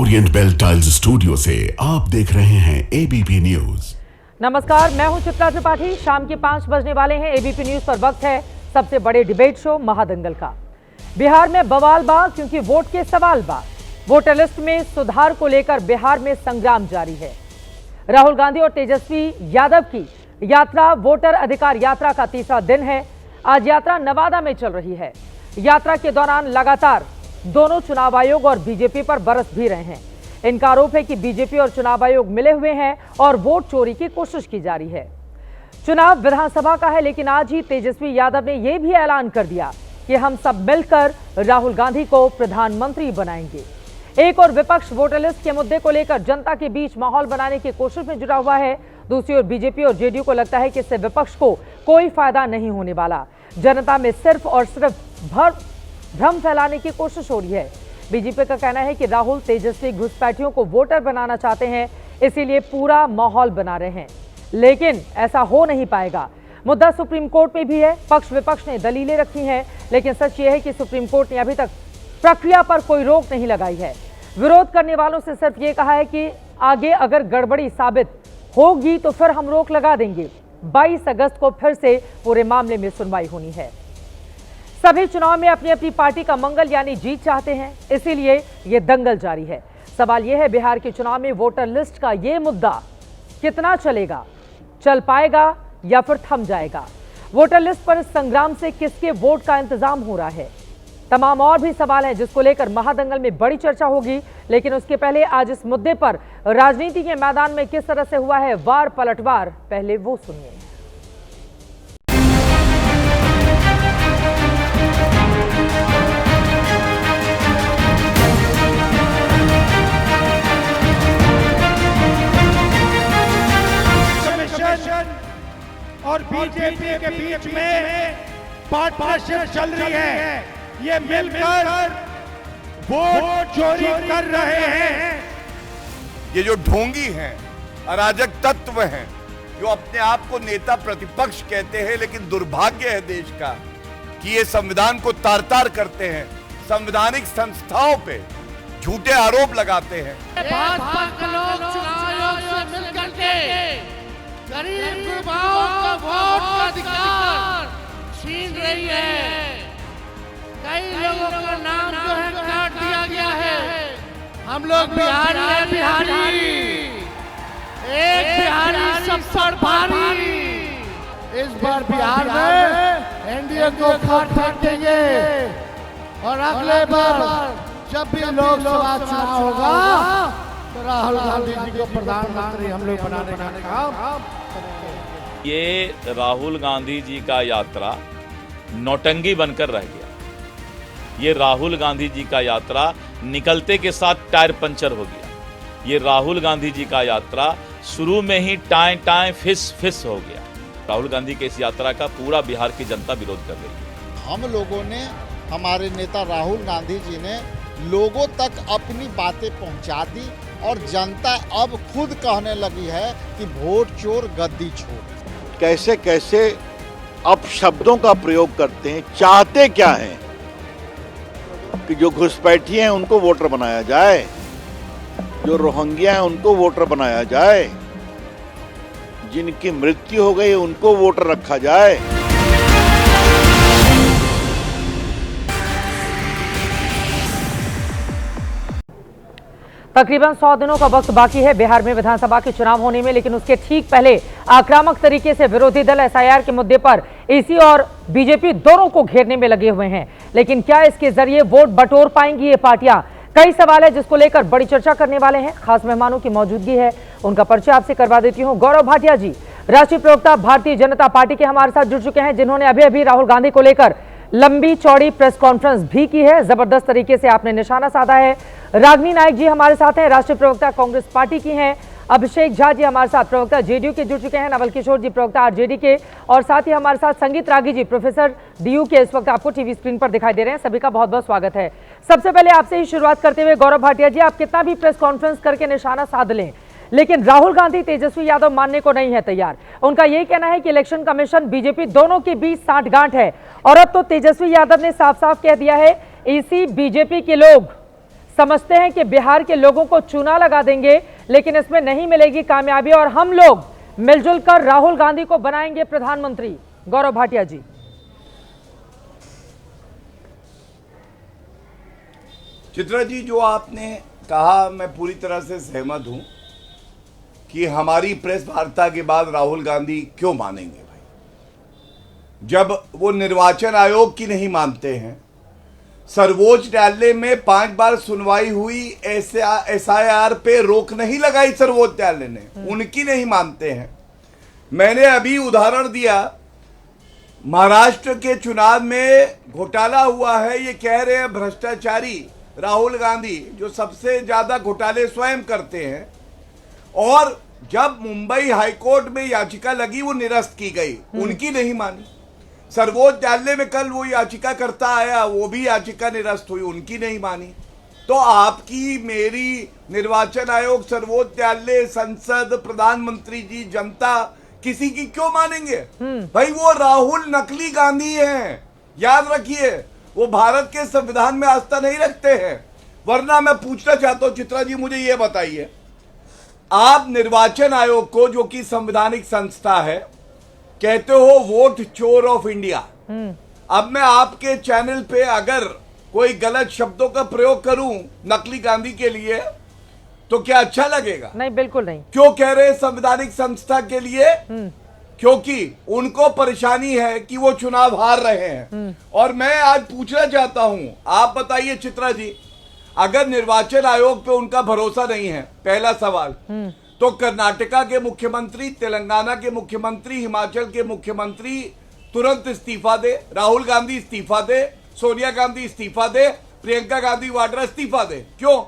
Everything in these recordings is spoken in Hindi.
ओरिएंट बेल टाइल्स स्टूडियो से आप देख रहे हैं एबीपी न्यूज। नमस्कार, मैं हूं चित्रा त्रिपाठी। शाम के 5 बजने वाले हैं। एबीपी न्यूज पर वक्त है सबसे बड़े डिबेट शो महादंगल का। बिहार में बवाल बा क्योंकि वोट के सवाल बा। वोटर लिस्ट में सुधार को लेकर बिहार में संग्राम जारी है। राहुल गांधी और तेजस्वी यादव की यात्रा वोटर अधिकार यात्रा का तीसरा दिन है। आज यात्रा नवादा में चल रही है। यात्रा के दौरान लगातार दोनों चुनाव आयोग और बीजेपी पर बरस भी रहे हैं। इनका आरोप है कि बीजेपी और चुनाव आयोग मिले हुए हैं और वोट चोरी की कोशिश की जा रही है। चुनाव विधानसभा का है, लेकिन आज ही तेजस्वी यादव ने यह भी ऐलान कर दिया कि हम सब मिलकर राहुल गांधी को प्रधानमंत्री बनाएंगे। एक और विपक्ष वोटर लिस्ट के मुद्दे को लेकर जनता के बीच माहौल बनाने की कोशिश में जुटा हुआ है। दूसरी ओर बीजेपी और जेडीयू को लगता है कि इससे विपक्ष को कोई फायदा नहीं होने वाला। जनता में सिर्फ और सिर्फ भ्रम फैलाने की कोशिश हो रही है। बीजेपी का कहना है कि राहुल तेजस्वी घुसपैठियों को वोटर बनाना चाहते हैं, इसीलिए पूरा माहौल बना रहे हैं, लेकिन ऐसा हो नहीं पाएगा। मुद्दा सुप्रीम कोर्ट में भी है। पक्ष विपक्ष ने दलीलें रखी हैं, लेकिन सच यह है कि सुप्रीम कोर्ट ने अभी तक प्रक्रिया पर कोई रोक नहीं लगाई है। विरोध करने वालों से सिर्फ ये कहा है कि आगे अगर गड़बड़ी साबित होगी तो फिर हम रोक लगा देंगे। 22 अगस्त को फिर से पूरे मामले में सुनवाई होनी है। सभी चुनाव में अपनी अपनी पार्टी का मंगल यानी जीत चाहते हैं, इसीलिए ये दंगल जारी है। सवाल यह है, बिहार के चुनाव में वोटर लिस्ट का ये मुद्दा कितना चलेगा, चल पाएगा या फिर थम जाएगा? वोटर लिस्ट पर इस संग्राम से किसके वोट का इंतजाम हो रहा है? तमाम और भी सवाल हैं जिसको लेकर महादंगल में बड़ी चर्चा होगी, लेकिन उसके पहले आज इस मुद्दे पर राजनीति के मैदान में किस तरह से हुआ है वार पलटवार, पहले वो सुनिए। और बीजेपी के बीच में पार्टनरशिप चल रही है। ये मिलकर वोट चोरी कर रहे हैं। ये जो ढोंगी हैं, अराजक तत्व हैं, जो अपने आप को नेता प्रतिपक्ष कहते हैं, लेकिन दुर्भाग्य है देश का कि ये संविधान को तार-तार करते हैं, संवैधानिक संस्थाओं पे झूठे आरोप लगाते हैं। भाजपा के लोग चुनाव आयोग से मिलकर के गरीब युवाओं का वोट का अधिकार छीन रही है। कई लोगों का नाम जो है काट दिया गया है। हम लोग बिहारी हैं, बिहारी एक बिहारी सब पर भारी। इस बार बिहार में एनडीए को खाट फेंकेंगे और अगले बार जब भी लोकसभा चुनाव होगा तो राहुल गांधी जी को प्रधानमंत्री हम लोग बनाने का काम। ये राहुल गांधी जी का यात्रा नौटंकी बनकर रह गया। ये राहुल गांधी जी का यात्रा निकलते के साथ टायर पंचर हो गया। ये राहुल गांधी जी का यात्रा शुरू में ही टाएं टाएं फिस फिस हो गया। राहुल गांधी के इस यात्रा का पूरा बिहार की जनता विरोध कर रही है। हम लोगों ने, हमारे नेता राहुल गांधी जी ने लोगों तक अपनी बातें पहुंचा दी और जनता अब खुद कहने लगी है कि वोट चोर गद्दी छोड़। कैसे कैसे अपशब्दों का प्रयोग करते हैं। चाहते क्या हैं कि जो घुसपैठी हैं उनको वोटर बनाया जाए, जो रोहिंग्या हैं उनको वोटर बनाया जाए, जिनकी मृत्यु हो गई उनको वोटर रखा जाए। तकरीबन 100 दिनों का वक्त बाकी है बिहार में विधानसभा के चुनाव होने में, लेकिन उसके ठीक पहले आक्रामक तरीके से विरोधी दल एसआईआर के मुद्दे पर ईसी और बीजेपी दोनों को घेरने में लगे हुए हैं। लेकिन क्या इसके जरिए वोट बटोर पाएंगी ये पार्टियां? कई सवाल है जिसको लेकर बड़ी चर्चा करने वाले हैं। खास मेहमानों की मौजूदगी है, उनका परिचय आपसे करवा देती हूँ। गौरव भाटिया जी, राष्ट्रीय प्रवक्ता भारतीय जनता पार्टी के हमारे साथ जुड़ चुके हैं, जिन्होंने अभी अभी राहुल गांधी को लेकर लंबी चौड़ी प्रेस कॉन्फ्रेंस भी की है। जबरदस्त तरीके से आपने निशाना साधा है। रागिनी नायक जी हमारे साथ हैं, राष्ट्रीय प्रवक्ता कांग्रेस पार्टी की हैं। अभिषेक झा जी हमारे साथ प्रवक्ता जेडीयू के जुड़ चुके हैं। नवल किशोर जी प्रवक्ता आरजेडी के, और साथ ही हमारे साथ संगीत रागी जी प्रोफेसर डीयू के इस वक्त आपको टीवी स्क्रीन पर दिखाई दे रहे हैं। सभी का बहुत बहुत स्वागत है। सबसे पहले आपसे ही शुरुआत करते हुए गौरव भाटिया जी, आप कितना भी प्रेस कॉन्फ्रेंस करके निशाना साध लें, लेकिन राहुल गांधी तेजस्वी यादव मानने को नहीं है तैयार। उनका यही कहना है कि इलेक्शन कमीशन बीजेपी दोनों के बीच साठगांठ है, और अब तो तेजस्वी यादव ने साफ साफ कह दिया है ईसी बीजेपी के लोग समझते हैं कि बिहार के लोगों को चूना लगा देंगे, लेकिन इसमें नहीं मिलेगी कामयाबी और हम लोग मिलजुल कर राहुल गांधी को बनाएंगे प्रधानमंत्री। गौरव भाटिया जी। चित्रा जी, जो आपने कहा मैं पूरी तरह से सहमत हूं कि हमारी प्रेस वार्ता के बाद राहुल गांधी क्यों मानेंगे भाई, जब वो निर्वाचन आयोग की नहीं मानते हैं। सर्वोच्च न्यायालय में 5 बार सुनवाई हुई, SIR पे रोक नहीं लगाई सर्वोच्च न्यायालय ने, उनकी नहीं मानते हैं। मैंने अभी उदाहरण दिया, महाराष्ट्र के चुनाव में घोटाला हुआ है, ये कह रहे हैं भ्रष्टाचारी राहुल गांधी, जो सबसे ज्यादा घोटाले स्वयं करते हैं। और जब मुंबई हाईकोर्ट में याचिका लगी वो निरस्त की गई, उनकी नहीं मानी। सर्वोच्च न्यायालय में कल वो याचिका करता आया, वो भी याचिका निरस्त हुई, उनकी नहीं मानी। तो आपकी, मेरी, निर्वाचन आयोग, सर्वोच्च न्यायालय, संसद, प्रधानमंत्री जी, जनता किसी की क्यों मानेंगे भाई? वो राहुल नकली गांधी हैं, याद रखिए। वो भारत के संविधान में आस्था नहीं रखते हैं। वरना मैं पूछना चाहता हूं चित्रा जी, मुझे ये बताइए, आप निर्वाचन आयोग को, जो कि संवैधानिक संस्था है, कहते हो वोट चोर ऑफ इंडिया। अब मैं आपके चैनल पे अगर कोई गलत शब्दों का प्रयोग करूं नकली गांधी के लिए, तो क्या अच्छा लगेगा? नहीं, बिल्कुल नहीं। क्यों कह रहे हैं संवैधानिक संस्था के लिए? क्योंकि उनको परेशानी है कि वो चुनाव हार रहे हैं। और मैं आज पूछना चाहता हूं, आप बताइए चित्रा जी, अगर निर्वाचन आयोग पे उनका भरोसा नहीं है, पहला सवाल, तो कर्नाटका के मुख्यमंत्री, तेलंगाना के मुख्यमंत्री, हिमाचल के मुख्यमंत्री तुरंत इस्तीफा दे, राहुल गांधी इस्तीफा दे, सोनिया गांधी इस्तीफा दे, प्रियंका गांधी वाड्रा इस्तीफा दे। क्यों?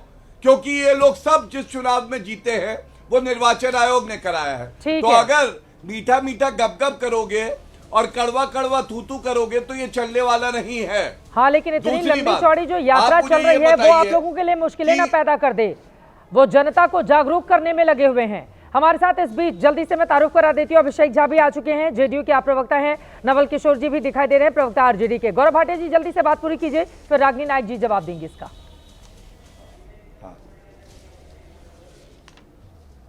क्योंकि ये लोग सब जिस चुनाव में जीते हैं वो निर्वाचन आयोग ने कराया है। तो अगर मीठा मीठा गप करोगे और कड़वा कड़वा थू करोगे तो ये चलने वाला नहीं है। हाँ, लेकिन इतनी लंबी चौड़ी जो यात्रा चल रही है वो आप लोगों के लिए मुश्किलें ना पैदा कर दे। वो जनता को जागरूक करने में लगे हुए हैं। हमारे साथ इस बीच जल्दी से मैं तारुफ करा देती हूँ, अभिषेक झा भी आ चुके हैं, जेडीयू के आप प्रवक्ता हैं, नवल किशोर जी भी दिखाई दे रहे हैं, प्रवक्ता आरजेडी के। गौरव भाटिया जी, जल्दी से बात पूरी कीजिए, फिर रागिनी नायक जी जवाब देंगे इसका।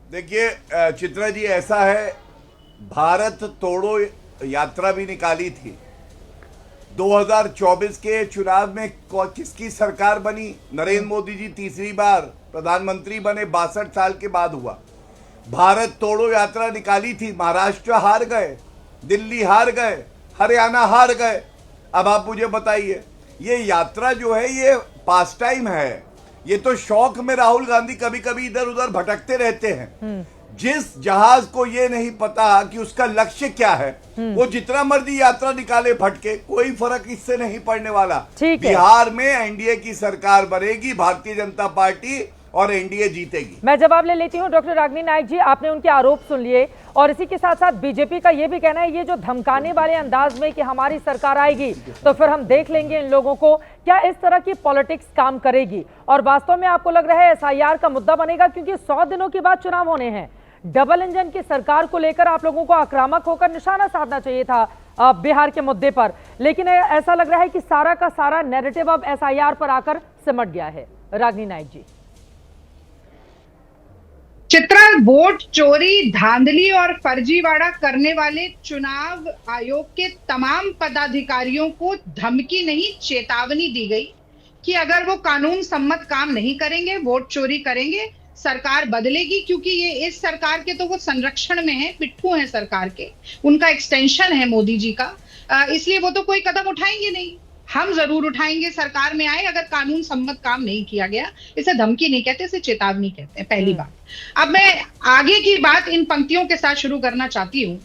देखिए चित्रा जी, ऐसा है, भारत तोड़ो यात्रा भी निकाली थी। 2024 के चुनाव में किसकी सरकार बनी? नरेंद्र मोदी जी तीसरी बार प्रधानमंत्री बने, 62 साल के बाद हुआ। भारत तोड़ो यात्रा निकाली थी, महाराष्ट्र हार गए, दिल्ली हार गए, हरियाणा हार गए। अब आप मुझे बताइए, ये यात्रा जो है ये पास टाइम है, ये तो शौक में राहुल गांधी कभी कभी इधर उधर भटकते रहते हैं। जिस जहाज को ये नहीं पता कि उसका लक्ष्य क्या है, वो जितना मर्जी यात्रा निकाले भटके, कोई फर्क इससे नहीं पड़ने वाला। बिहार में एनडीए की सरकार बनेगी, भारतीय जनता पार्टी, और एनडीए जीतेगी। मैं जवाब ले लेती हूं। डॉक्टर रागिनी नायक जी, आपने उनके आरोप सुन लिए और इसी के साथ साथ बीजेपी का ये भी कहना है, ये जो धमकाने वाले अंदाज में कि हमारी सरकार आएगी तो फिर हम देख लेंगे इन लोगों को, क्या इस तरह की पॉलिटिक्स काम करेगी? और वास्तव में आपको लग रहा है SIR का मुद्दा बनेगा? क्योंकि 100 दिनों के बाद चुनाव होने हैं, डबल इंजन की सरकार को लेकर आप लोगों को आक्रामक होकर निशाना साधना चाहिए था बिहार के मुद्दे पर, लेकिन ऐसा लग रहा है कि सारा का सारा नैरेटिव अब SIR पर आकर सिमट गया है। रागिनी नायक जी। चित्रा, वोट चोरी, धांधली और फर्जीवाड़ा करने वाले चुनाव आयोग के तमाम पदाधिकारियों को धमकी नहीं, चेतावनी दी गई कि अगर वो कानून सम्मत काम नहीं करेंगे, वोट चोरी करेंगे, सरकार बदलेगी। क्योंकि ये इस सरकार के तो वो संरक्षण में है, पिट्ठू हैं सरकार के, उनका एक्सटेंशन है मोदी जी का, इसलिए वो तो कोई कदम उठाएंगे नहीं। हम जरूर उठाएंगे, सरकार में आए अगर कानून सम्मत काम नहीं किया गया। इसे धमकी नहीं कहते, इसे चेतावनी कहते हैं, पहली बात। अब मैं आगे की बात इन पंक्तियों के साथ शुरू करना चाहती हूँ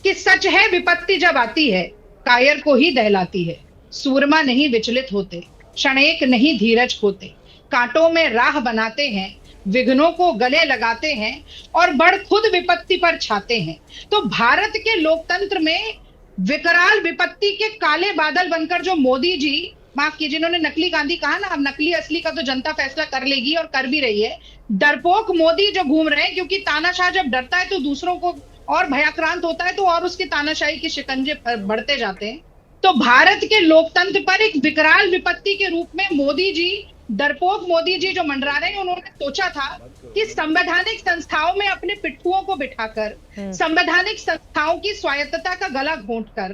कि सच है विपत्ति जब आती है कायर को ही दहलाती है, सूरमा नहीं विचलित होते, क्षणेक नहीं धीरज खोते, कांटों में राह बनाते हैं, विघ्नों को गले लगाते हैं और बढ़ खुद विपत्ति पर छाते हैं। तो भारत के लोकतंत्र में विकराल विपत्ति के काले बादल बनकर जो मोदी जी, माफ कीजिए जिन्होंने नकली गांधी कहा ना, अब नकली असली का तो जनता फैसला कर लेगी और कर भी रही है, डरपोक मोदी जो घूम रहे हैं, क्योंकि तानाशाह जब डरता है तो दूसरों को और भयाक्रांत होता है तो और उसके तानाशाही के शिकंजे बढ़ते जाते हैं। तो भारत के लोकतंत्र पर एक विकराल विपत्ति के रूप में मोदी जी डरपोक मोदी जी जो मंडरा रहे हैं, उन्होंने सोचा था कि संवैधानिक संस्थाओं में अपने पिट्ठुओं को बिठाकर, संवैधानिक संस्थाओं की स्वायत्तता का गला घोंटकर,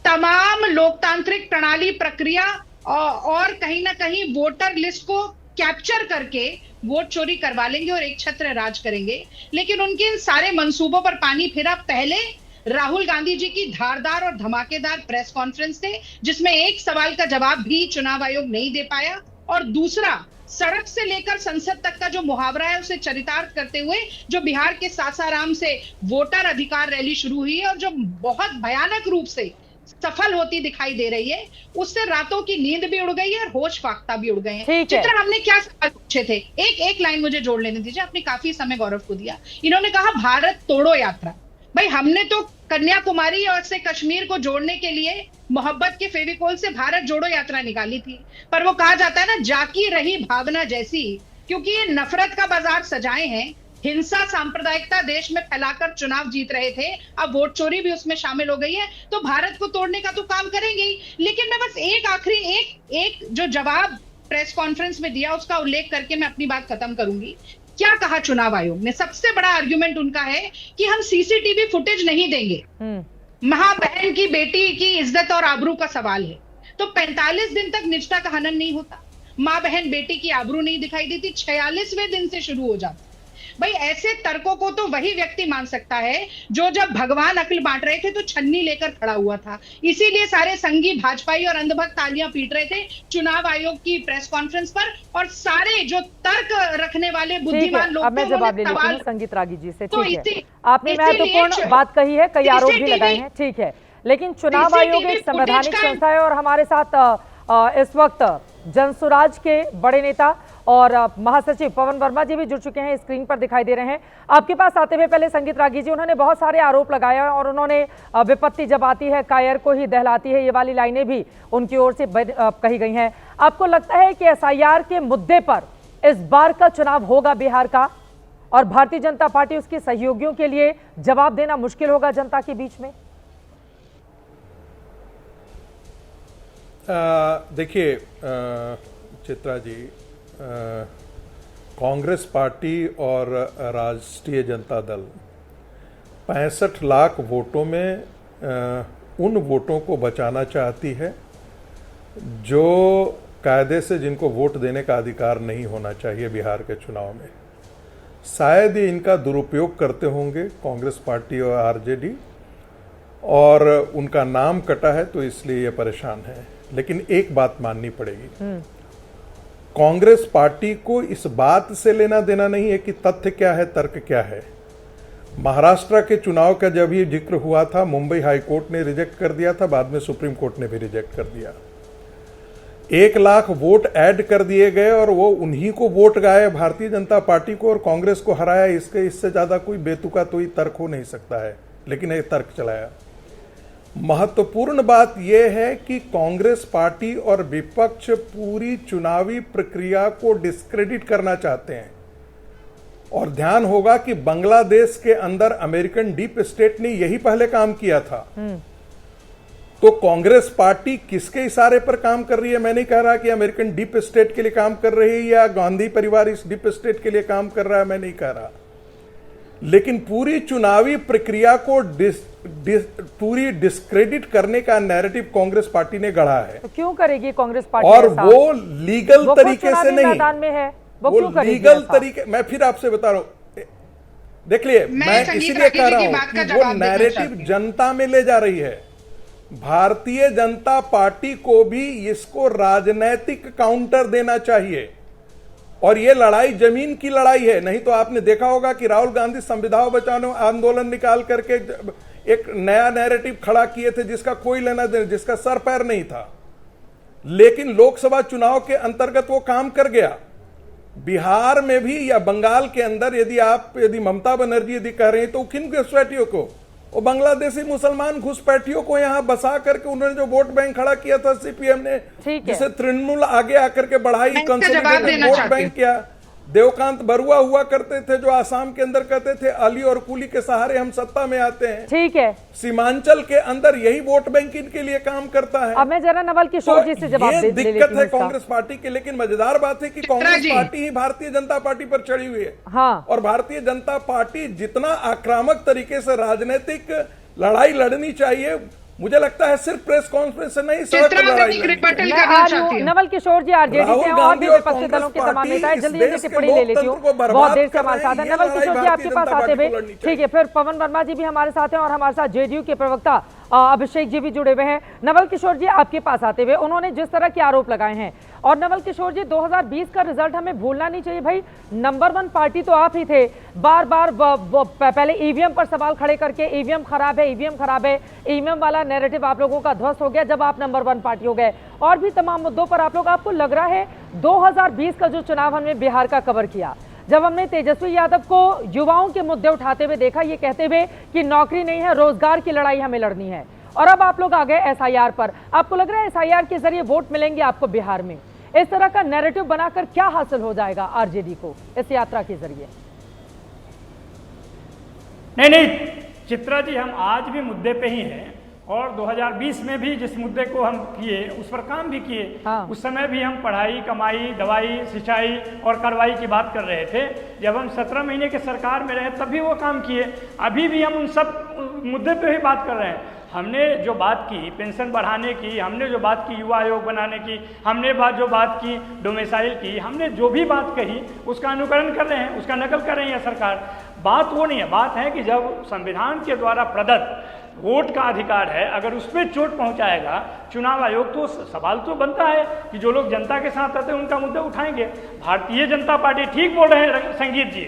तमाम लोकतांत्रिक प्रणाली, प्रक्रिया और कहीं ना कहीं वोटर लिस्ट को कैप्चर करके वोट चोरी करवा लेंगे और एक छत्र राज करेंगे। लेकिन उनके इन सारे मंसूबों पर पानी फिरा। पहले राहुल गांधी जी की धारदार और धमाकेदार प्रेस कॉन्फ्रेंस थे, जिसमें एक सवाल का जवाब भी चुनाव आयोग नहीं दे पाया, और दूसरा सड़क से लेकर संसद तक का जो मुहावरा है उसे चरितार्थ करते हुए जो बिहार के सासाराम से वोटर अधिकार रैली शुरू हुई है और जो बहुत भयानक रूप से सफल होती दिखाई दे रही है, उससे रातों की नींद भी उड़ गई है और होश फाख्ता भी उड़ गए हैं। चित्रा, हमने क्या सवाल पूछे थे? एक लाइन मुझे जोड़ लेने दीजिए, आपने काफी समय गौरव को दिया। इन्होंने कहा भारत तोड़ो यात्रा। भाई, हमने तो कन्याकुमारी और से कश्मीर को जोड़ने के लिए मोहब्बत के फेविकोल से भारत जोड़ो यात्रा निकाली थी, पर वो कहा जाता है ना, जाकी रही भावना जैसी, क्योंकि ये नफरत का बाजार सजाए हैं, हिंसा सांप्रदायिकता देश में फैलाकर चुनाव जीत रहे थे, अब वोट चोरी भी उसमें शामिल हो गई है, तो भारत को तोड़ने का तो काम करेंगे ही। लेकिन मैं बस एक आखिरी एक जो जवाब प्रेस कॉन्फ्रेंस में दिया उसका उल्लेख करके मैं अपनी बात खत्म करूंगी। क्या कहा चुनाव आयोग ने? सबसे बड़ा आर्गुमेंट उनका है कि हम सीसीटीवी फुटेज नहीं देंगे, मां बहन की बेटी की इज्जत और आबरू का सवाल है, तो 45 दिन तक निजता का हनन नहीं होता, मां बहन बेटी की आबरू नहीं दिखाई देती, 46वें दिन से शुरू हो जाता। भाई, ऐसे तर्कों को तो वही व्यक्ति मान सकता है जो जब भगवान अक्ल बांट रहे थे तो छन्नी लेकर खड़ा हुआ था। इसीलिए सारे संगी भाजपाई और अंधभक्त तालियां पीट रहे थे चुनाव आयोग की प्रेस कॉन्फ्रेंस पर, और सारे जो तर्क रखने वाले बुद्धिमान लोग थे उन्होंने सवाल संगीत रागी जी से, ठीक है, आपने महत्वपूर्ण बात कही है, कई आरोप भी लगाए हैं, ठीक है, लेकिन चुनाव आयोग एक संवैधानिक संस्था है और हमारे साथ इस वक्त जनसुराज के बड़े नेता और महासचिव पवन वर्मा जी भी जुड़ चुके हैं, स्क्रीन पर दिखाई दे रहे हैं। आपके पास आते हुए पहले संगीत रागी जी, उन्होंने बहुत सारे आरोप लगाए और उन्होंने विपत्ति जब आती है कायर को ही दहलाती है, ये वाली लाइनें भी उनकी ओर से कही गई हैं। आपको लगता है कि एसआईआर के मुद्दे पर इस बार का चुनाव होगा बिहार का, और भारतीय जनता पार्टी उसके सहयोगियों के लिए जवाब देना मुश्किल होगा जनता के बीच में? देखिए चित्रा जी, कांग्रेस पार्टी और राष्ट्रीय जनता दल 65 लाख वोटों में उन वोटों को बचाना चाहती है जो कायदे से जिनको वोट देने का अधिकार नहीं होना चाहिए बिहार के चुनाव में। शायद ये इनका दुरुपयोग करते होंगे कांग्रेस पार्टी और आरजेडी, और उनका नाम कटा है तो इसलिए ये परेशान है। लेकिन एक बात माननी पड़ेगी, कांग्रेस पार्टी को इस बात से लेना देना नहीं है कि तथ्य क्या है, तर्क क्या है। महाराष्ट्र के चुनाव का जब ये जिक्र हुआ था, मुंबई हाईकोर्ट ने रिजेक्ट कर दिया था, बाद में सुप्रीम कोर्ट ने भी रिजेक्ट कर दिया। 1 लाख वोट ऐड कर दिए गए और वो उन्हीं को वोट गए, भारतीय जनता पार्टी को और कांग्रेस को हराया। इससे ज्यादा कोई बेतुका तो ही तर्क हो नहीं सकता है, लेकिन एक तर्क चलाया। महत्वपूर्ण बात यह है कि कांग्रेस पार्टी और विपक्ष पूरी चुनावी प्रक्रिया को डिस्क्रेडिट करना चाहते हैं, और ध्यान होगा कि बांग्लादेश के अंदर अमेरिकन डीप स्टेट ने यही पहले काम किया था। तो कांग्रेस पार्टी किसके इशारे पर काम कर रही है? मैं नहीं कह रहा कि अमेरिकन डीप स्टेट के लिए काम कर रही है या गांधी परिवार इस डीप स्टेट के लिए काम कर रहा है, मैं नहीं कह रहा, लेकिन पूरी चुनावी प्रक्रिया को पूरी डिस्क्रेडिट करने का नैरेटिव कांग्रेस पार्टी ने गढ़ा है। तो क्यों करेगी कांग्रेस पार्टी? और वो लीगल तरीके से नहीं, मैदान में है, वो लीगल तरीके, मैं फिर आपसे बता रहा हूं, देख लिए, मैं इसीलिए कह रहा हूं कि वो नैरेटिव जनता में ले जा रही है। भारतीय जनता पार्टी को भी इसको राजनैतिक काउंटर देना चाहिए, और ये लड़ाई जमीन की लड़ाई है। नहीं तो आपने देखा होगा कि राहुल गांधी संविधान बचाओ आंदोलन निकाल करके एक नया नैरेटिव खड़ा किए थे जिसका कोई लेना देना, जिसका सर पैर नहीं था, लेकिन लोकसभा चुनाव के अंतर्गत वो काम कर गया। बिहार में भी या बंगाल के अंदर यदि ममता बनर्जी यदि कह रही हैं तो किन घुसपैठियों को, वो बांग्लादेशी मुसलमान घुसपैठियों को यहां बसा करके उन्होंने जो वोट बैंक खड़ा किया था सीपीएम ने, जिसे तृणमूल आगे आकर के बढ़ाई, कंसोलिडेटेड वोट बैंक किया, देवकांत बरुआ हुआ करते थे जो आसाम के अंदर कहते थे अली और कुली के सहारे हम सत्ता में आते हैं। ठीक है, सीमांचल के अंदर यही वोट बैंक इनके लिए काम करता है। अब मैं जरा नवल किशोर जी से जवाब ये दे दिक्कत है कांग्रेस पार्टी की। लेकिन मजेदार बात है कि कांग्रेस पार्टी ही भारतीय जनता पार्टी पर चढ़ी हुई है। हाँ, और भारतीय जनता पार्टी जितना आक्रामक तरीके से राजनीतिक लड़ाई लड़नी चाहिए, मुझे लगता है सिर्फ प्रेस कॉन्फ्रेंस से नहीं, सड़क पर लड़ाई। नवल किशोर जी आरजेडी से और भी विपक्षी दलों के तमाम नेता है। जल्दी जल्दी टिप्पणी ले लेती हूँ, बहुत देर से हमारे साथ है। नवल किशोर जी आपके पास आते हुए, ठीक है, फिर पवन वर्मा जी भी हमारे साथ हैं और हमारे साथ जेडीयू के प्रवक्ता अभिषेक जी भी जुड़े हुए हैं। नवल किशोर जी आपके पास आते हुए, उन्होंने जिस तरह के आरोप लगाए हैं, और नवल किशोर जी 2020 का रिजल्ट हमें भूलना नहीं चाहिए भाई, नंबर 1 पार्टी तो आप ही थे। बार बार पहले ईवीएम पर सवाल खड़े करके ईवीएम खराब है, ईवीएम खराब है, ईवीएम वाला नैरेटिव आप लोगों का ध्वस्त हो गया जब आप नंबर 1 पार्टी हो गए। और भी तमाम मुद्दों पर आप लोग, आपको लग रहा है 2020 का जो चुनाव हमने बिहार का कवर किया, जब हमने तेजस्वी यादव को युवाओं के मुद्दे उठाते हुए देखा, ये कहते हुए कि नौकरी नहीं है, रोजगार की लड़ाई हमें लड़नी है, और अब आप लोग आ गए एसआईआर पर। आपको लग रहा है एसआईआर के जरिए वोट मिलेंगे आपको बिहार में? इस तरह का नैरेटिव बनाकर क्या हासिल हो जाएगा आरजेडी को इस यात्रा के जरिए? नहीं, चित्रा जी, हम आज भी मुद्दे पे ही हैं और 2020 में भी जिस मुद्दे को हम किए उस पर काम भी किए। हाँ। उस समय भी हम पढ़ाई, कमाई, दवाई, सिंचाई और कार्रवाई की बात कर रहे थे। जब हम 17 महीने के सरकार में रहे तब भी वो काम किए। अभी भी हम उन सब मुद्दे पे ही बात कर रहे हैं। हमने जो बात की पेंशन बढ़ाने की, हमने जो बात की युवा आयोग बनाने की, हमने जो बात की डोमिसाइल की, हमने जो भी बात कही उसका अनुकरण कर रहे हैं, उसका नकल कर रही है सरकार। बात वो नहीं है, बात है कि जब संविधान के द्वारा प्रदत्त वोट का अधिकार है, अगर उस पर चोट पहुंचाएगा चुनाव आयोग, तो सवाल तो बनता है कि जो लोग जनता के साथ आते हैं उनका मुद्दा उठाएंगे। भारतीय जनता पार्टी ठीक बोल रहे हैं संगीत जी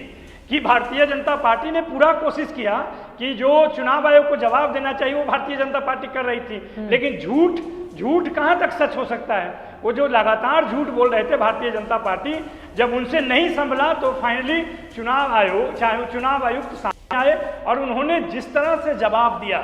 कि भारतीय जनता पार्टी ने पूरा कोशिश किया कि जो चुनाव आयोग को जवाब देना चाहिए वो भारतीय जनता पार्टी कर रही थी। लेकिन झूठ कहां तक सच हो सकता है? वो जो लगातार झूठ बोल रहे थे भारतीय जनता पार्टी, जब उनसे नहीं संभला तो फाइनली चुनाव आयुक्त सामने आए और उन्होंने जिस तरह से जवाब दिया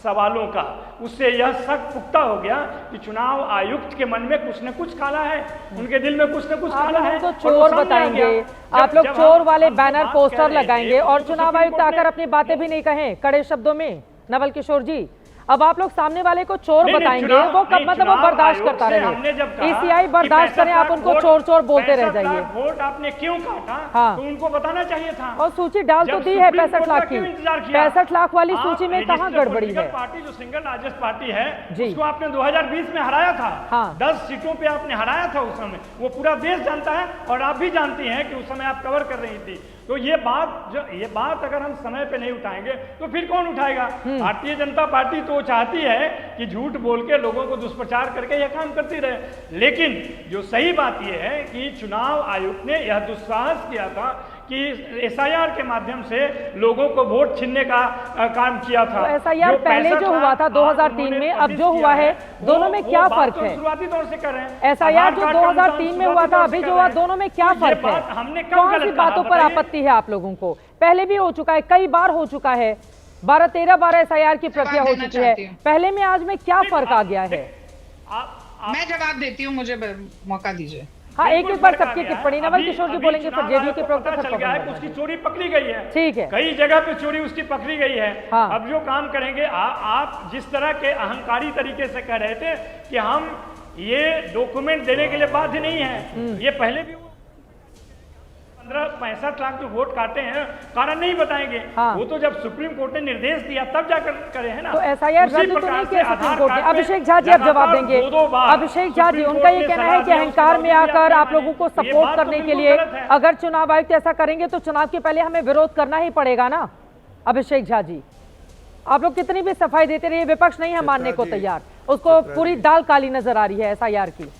सवालों का, उससे यह शक पुख्ता हो गया कि चुनाव आयुक्त के मन में कुछ न कुछ काला है, उनके दिल में कुछ न कुछ काला है। तो चोर बताएंगे आप लोग, चोर वाले बैनर पोस्टर लगाएंगे और चुनाव आयुक्त आकर अपनी बातें भी नहीं कहें कड़े शब्दों में। नवल किशोर जी, अब आप लोग सामने वाले को चोर बताएंगे, वो कब मतलब वो बर्दाश्त करता रहे? ईसीआई बर्दाश्त करें, आप उनको चोर चोर बोलते रह जाइए। वोट आपने क्यों काटा? हाँ, तो उनको बताना चाहिए था। और सूची डाल तो दी है 65 लाख की, 65 लाख वाली सूची में कहाँ गड़बड़ी है? पार्टी जो सिंगल लार्जेस्ट पार्टी है उसको आपने 2020 में हराया था। हाँ। 10 सीटों पे आपने हराया था उस समय, वो पूरा देश जानता है और आप भी जानती हैं कि उस समय आप कवर कर रही थी। तो ये बात अगर हम समय पे नहीं उठाएंगे तो फिर कौन उठाएगा? भारतीय जनता पार्टी तो चाहती है कि झूठ बोल के लोगों को दुष्प्रचार करके यह काम करती रहे। लेकिन जो सही बात यह है कि चुनाव आयोग ने यह दुस्साहस किया था कि एसआईआर के माध्यम से लोगों को वोट छीनने का काम किया था। तो एसआईआर पहले जो हुआ था 2003 में, अब जो हुआ है, दोनों में क्या फर्क है? शुरुआती दौर से कर रहे हैं। एसआईआर जो 2003 में हुआ था, अभी जो हुआ, दोनों में क्या फर्क है? कौन सी बातों पर आपत्ति है आप लोगों को? पहले भी हो चुका है, कई बार हो चुका है, 12-13 बार एसआईआर की प्रक्रिया हो चुकी है। पहले में आज में क्या फर्क आ गया है? मैं जवाब देती हूँ, मुझे मौका दीजिए। हाँ, एक बार सबकी टिप्पणी। नवल किशोर जी बोलेंगे, फिर जेडीयू के प्रवक्ता उसकी चोरी पकड़ी गई है। ठीक है, कई जगह पे चोरी उसकी पकड़ी गई है। हाँ। अब जो काम करेंगे, आप जिस तरह के अहंकारी तरीके से कह रहे थे कि हम ये डॉक्यूमेंट देने के लिए बाध्य नहीं है, ये पहले भी 65 लाख जो वोट काटे हैं कारण नहीं बताएंगे। हाँ। वो तो जब सुप्रीम कोर्ट ने निर्देश दिया तब जाकर करे हैं ना। तो एसआईआर रद्द तो नहीं किया सुप्रीम कोर्ट ने। अभिषेक झा जी अब जवाब देंगे। अभिषेक झा जी, उनका ये कहना है कि अहंकार में आकर आप लोगों को सपोर्ट करने के लिए अगर चुनाव आयुक्त ऐसा करेंगे तो चुनाव के पहले हमें विरोध करना ही पड़ेगा ना। अभिषेक झा जी, आप लोग कितनी भी सफाई देते रहिए, विपक्ष नहीं है मानने को तैयार, उसको पूरी दाल काली नजर आ रही है एसआईआर की।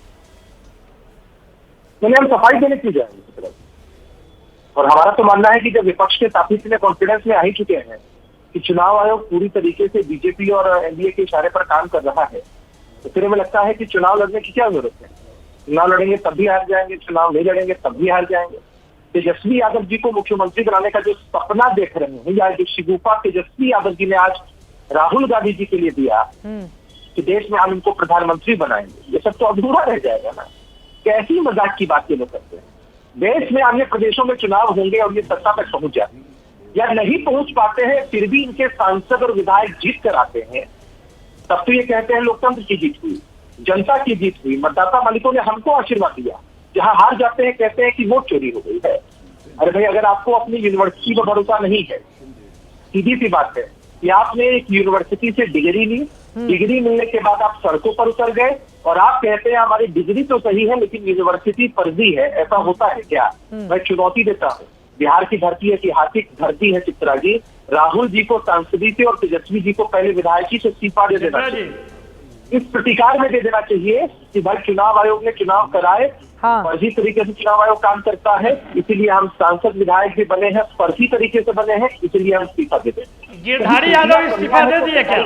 हम सफाई देने क्यों जाएंगे? और हमारा तो मानना है कि जब विपक्ष के काफी इतने कॉन्फिडेंस में आ ही चुके हैं कि चुनाव आयोग पूरी तरीके से बीजेपी और एनडीए के इशारे पर काम कर रहा है, तो फिर हमें लगता है कि चुनाव लड़ने की क्या जरूरत है? चुनाव लड़ेंगे तब भी हार जाएंगे, चुनाव नहीं लड़ेंगे तब भी हार जाएंगे। तेजस्वी यादव जी को मुख्यमंत्री बनाने का जो सपना देख रहे हैं, या जो शिगुफा तेजस्वी यादव जी ने आज राहुल गांधी जी के लिए दिया कि देश में हम इनको प्रधानमंत्री बनाएंगे, ये सब तो अधूरा रह जाएगा ना। कैसी मजाक की बात ये लोग करते हैं? देश में अन्य प्रदेशों में चुनाव होंगे और ये सत्ता तक पहुंच जाए या नहीं पहुंच पाते हैं, फिर भी इनके सांसद और विधायक जीत कर आते हैं, तब तो ये कहते हैं लोकतंत्र की जीत हुई, जनता की जीत हुई, मतदाता मालिकों ने हमको आशीर्वाद दिया। जहां हार जाते हैं कहते हैं कि वोट चोरी हो गई है। अरे भाई, अगर आपको अपनी यूनिवर्सिटी पर भरोसा नहीं है, सीधी सी बात है कि आपने एक यूनिवर्सिटी से डिग्री ली, डिग्री मिलने के बाद आप सड़कों पर उतर गए और आप कहते हैं हमारी डिग्री तो सही है लेकिन यूनिवर्सिटी फर्जी है, ऐसा होता है क्या? मैं चुनौती देता हूँ, बिहार की धरती ऐतिहासिक धरती है चित्रा जी, राहुल जी को सांसदी से और तेजस्वी जी को पहले विधायकी से इस्तीफा दे देना चाहिए। इस प्रतिकार में दे देना चाहिए कि भाई चुनाव आयोग ने चुनाव कराए, फर्जी तरीके से चुनाव आयोग काम करता है, इसीलिए हम सांसद विधायक भी बने हैं, फर्जी तरीके से बने हैं, इसीलिए हम इस्तीफा देते हैं। गिरधारी यादव इस्तीफा दे दिए क्या?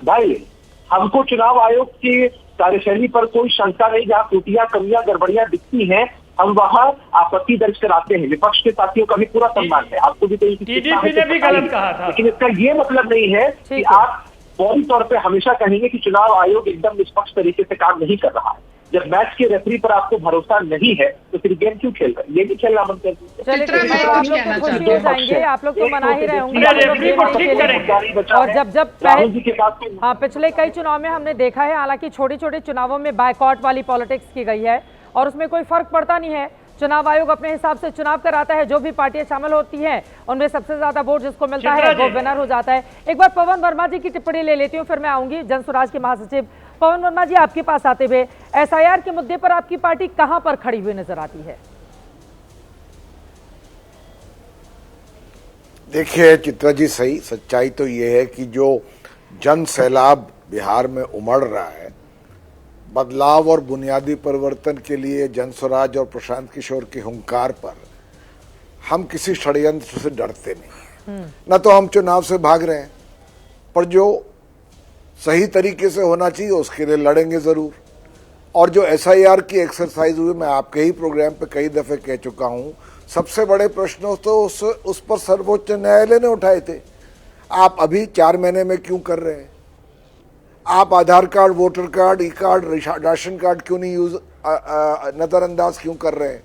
भाई, हमको चुनाव आयोग की कार्यशैली पर कोई शंका नहीं, जहाँ त्रुटियां कमियां गड़बड़ियां दिखती हैं हम वहां आपत्ति दर्ज कराते हैं। विपक्ष के साथियों का भी पूरा सम्मान है, आपको भी टीडीपी ने भी गलत कहा था, लेकिन इसका ये मतलब नहीं है कि आप फौरी तौर पे हमेशा कहेंगे कि चुनाव आयोग एकदम निष्पक्ष तरीके से काम नहीं कर रहा है। जब मैच के रेफरी पर आपको भरोसा नहीं है तो फिर गेम क्यों खेल रहे हैं? ये भी खेलना बंद कर दीजिए। आप लोग तो मना ही रहे होंगे, और जब हाँ पिछले कई चुनाव में हमने देखा है, हालांकि छोटे छोटे चुनावों में बायकॉट वाली पॉलिटिक्स की गई है और उसमें कोई फर्क पड़ता नहीं है। चुनाव आयोग अपने हिसाब से चुनाव कराता है, जो भी पार्टियां शामिल होती हैं उनमें सबसे ज्यादा वोट जिसको मिलता है वो विनर हो जाता है। एक बार पवन वर्मा जी की टिप्पणी ले लेती हूँ, फिर मैं आऊंगी जन स्वराज के महासचिव पवन वर्मा जी, आपके पास आते हुए एसआईआर के मुद्दे पर आपकी पार्टी कहां पर खड़ी हुई नजर आती है? देखिए चित्रा जी, सही सच्चाई तो ये है कि जो जन सैलाब बिहार में उमड़ रहा है, बदलाव और बुनियादी परिवर्तन के लिए जन स्वराज और प्रशांत किशोर के हुंकार पर हम किसी षड्यंत्र से डरते नहीं। न तो हम चुनाव से भाग रहे हैं, पर जो सही तरीके से होना चाहिए उसके लिए लड़ेंगे जरूर। और जो एसआईआर की एक्सरसाइज हुई, मैं आपके ही प्रोग्राम पे कई दफे कह चुका हूं, सबसे बड़े प्रश्न तो उस पर सर्वोच्च न्यायालय ने उठाए थे। आप अभी 4 महीने में क्यों कर रहे हैं? आप आधार कार्ड, वोटर कार्ड, ई कार्ड, राशन कार्ड क्यों नहीं नजरअंदाज क्यों कर रहे हैं?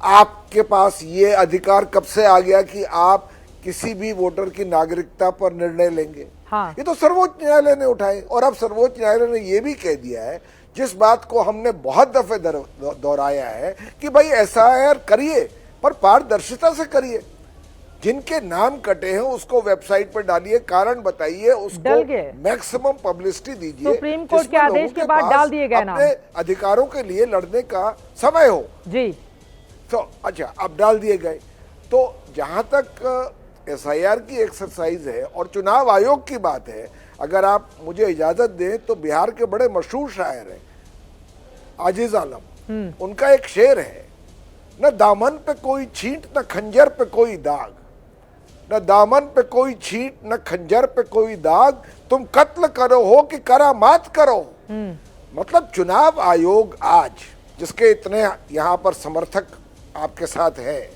आपके पास ये अधिकार कब से आ गया कि आप किसी भी वोटर की नागरिकता पर निर्णय लेंगे? हाँ। ये तो सर्वोच्च न्यायालय ने उठाए, और अब सर्वोच्च न्यायालय ने ये भी कह दिया है, जिस बात को हमने बहुत दफे दोहराया है कि भाई एसआईआर करिए पर पारदर्शिता से करिए। जिनके नाम कटे हैं उसको वेबसाइट पर डालिए, कारण बताइए, उसको मैक्सिमम पब्लिसिटी दीजिए। सुप्रीम कोर्ट के आदेश के बाद डाल दिए गए नाम, अपने अधिकारों के लिए लड़ने का समय हो जी। तो अच्छा, अब डाल दिए गए। तो जहां तक एसआईआर की एक्सरसाइज है और चुनाव आयोग की बात है, अगर आप मुझे इजाजत दें तो बिहार के बड़े मशहूर शायर हैं आजिज आलम, उनका एक शेर है, न दामन पे कोई छींट न खंजर पे कोई दाग, न दामन पे कोई छींट न खंजर पे कोई दाग, तुम कत्ल करो हो कि करामात करो। मतलब चुनाव आयोग आज, जिसके इतने यहाँ पर समर्थक आपके साथ हैं,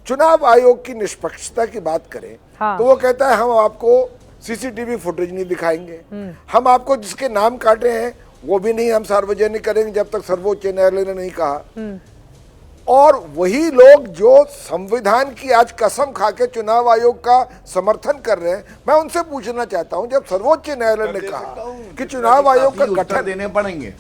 चुनाव आयोग की निष्पक्षता की बात करें तो वो कहता है हम आपको सीसीटीवी फुटेज नहीं दिखाएंगे, हम आपको जिसके नाम काटे हैं वो भी नहीं हम सार्वजनिक करेंगे जब तक सर्वोच्च न्यायालय ने नहीं कहा। और वही लोग जो संविधान की आज कसम खा के चुनाव आयोग का समर्थन कर रहे हैं, मैं उनसे पूछना चाहता हूं, जब सर्वोच्च न्यायालय ने कहा कि चुनाव आयोग का गठन देने पड़ेंगे,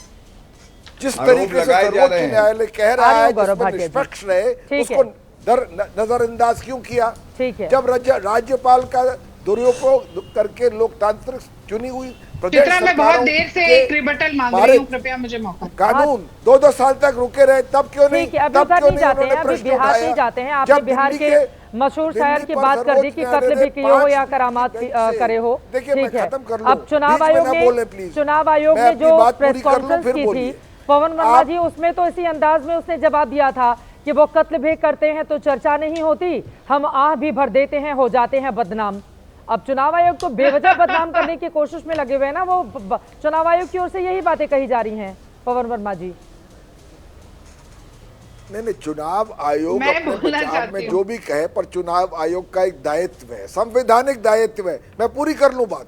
जिस तरीके से सर्वोच्च न्यायालय कह रहा है जिसमें निष्पक्ष रहे, उसको नजरअंदाज क्यों किया? जब राज्यपाल का दुरुपयोग करके लोकतांत्रिक चुनी हुई मैं बहुत देर से एक रिबटल मांग रही हूं, कृपया मुझे मौका। कानून 2-2 साल तक रुके रहे, तब क्यों नहीं? तब क्यों नहीं जाते हैं? अभी बिहार नहीं जाते हैं। आपने बिहार के मशहूर शायर की बात कर दी कि कत्ल भी किए हो या करामात करे हो, ठीक है। अब चुनाव आयोग ने जो प्रेस कॉन्फ्रेंस की थी पवन वर्मा जी, उसमें तो इसी अंदाज में उसने जवाब दिया था कि वो कत्ल भी करते हैं तो चर्चा नहीं होती, हम आह भी भर देते हैं, हो जाते हैं बदनाम। अब चुनाव आयोग तो बेवजह बदनाम करने की कोशिश में लगे हुए हैं ना, वो चुनाव आयोग की ओर से यही बातें कही जा रही हैं पवन वर्मा जी। नहीं, चुनाव आयोग अपने बचाव में जो भी कहे, पर चुनाव आयोग का एक दायित्व है, संवैधानिक दायित्व है, मैं पूरी कर लूं बात,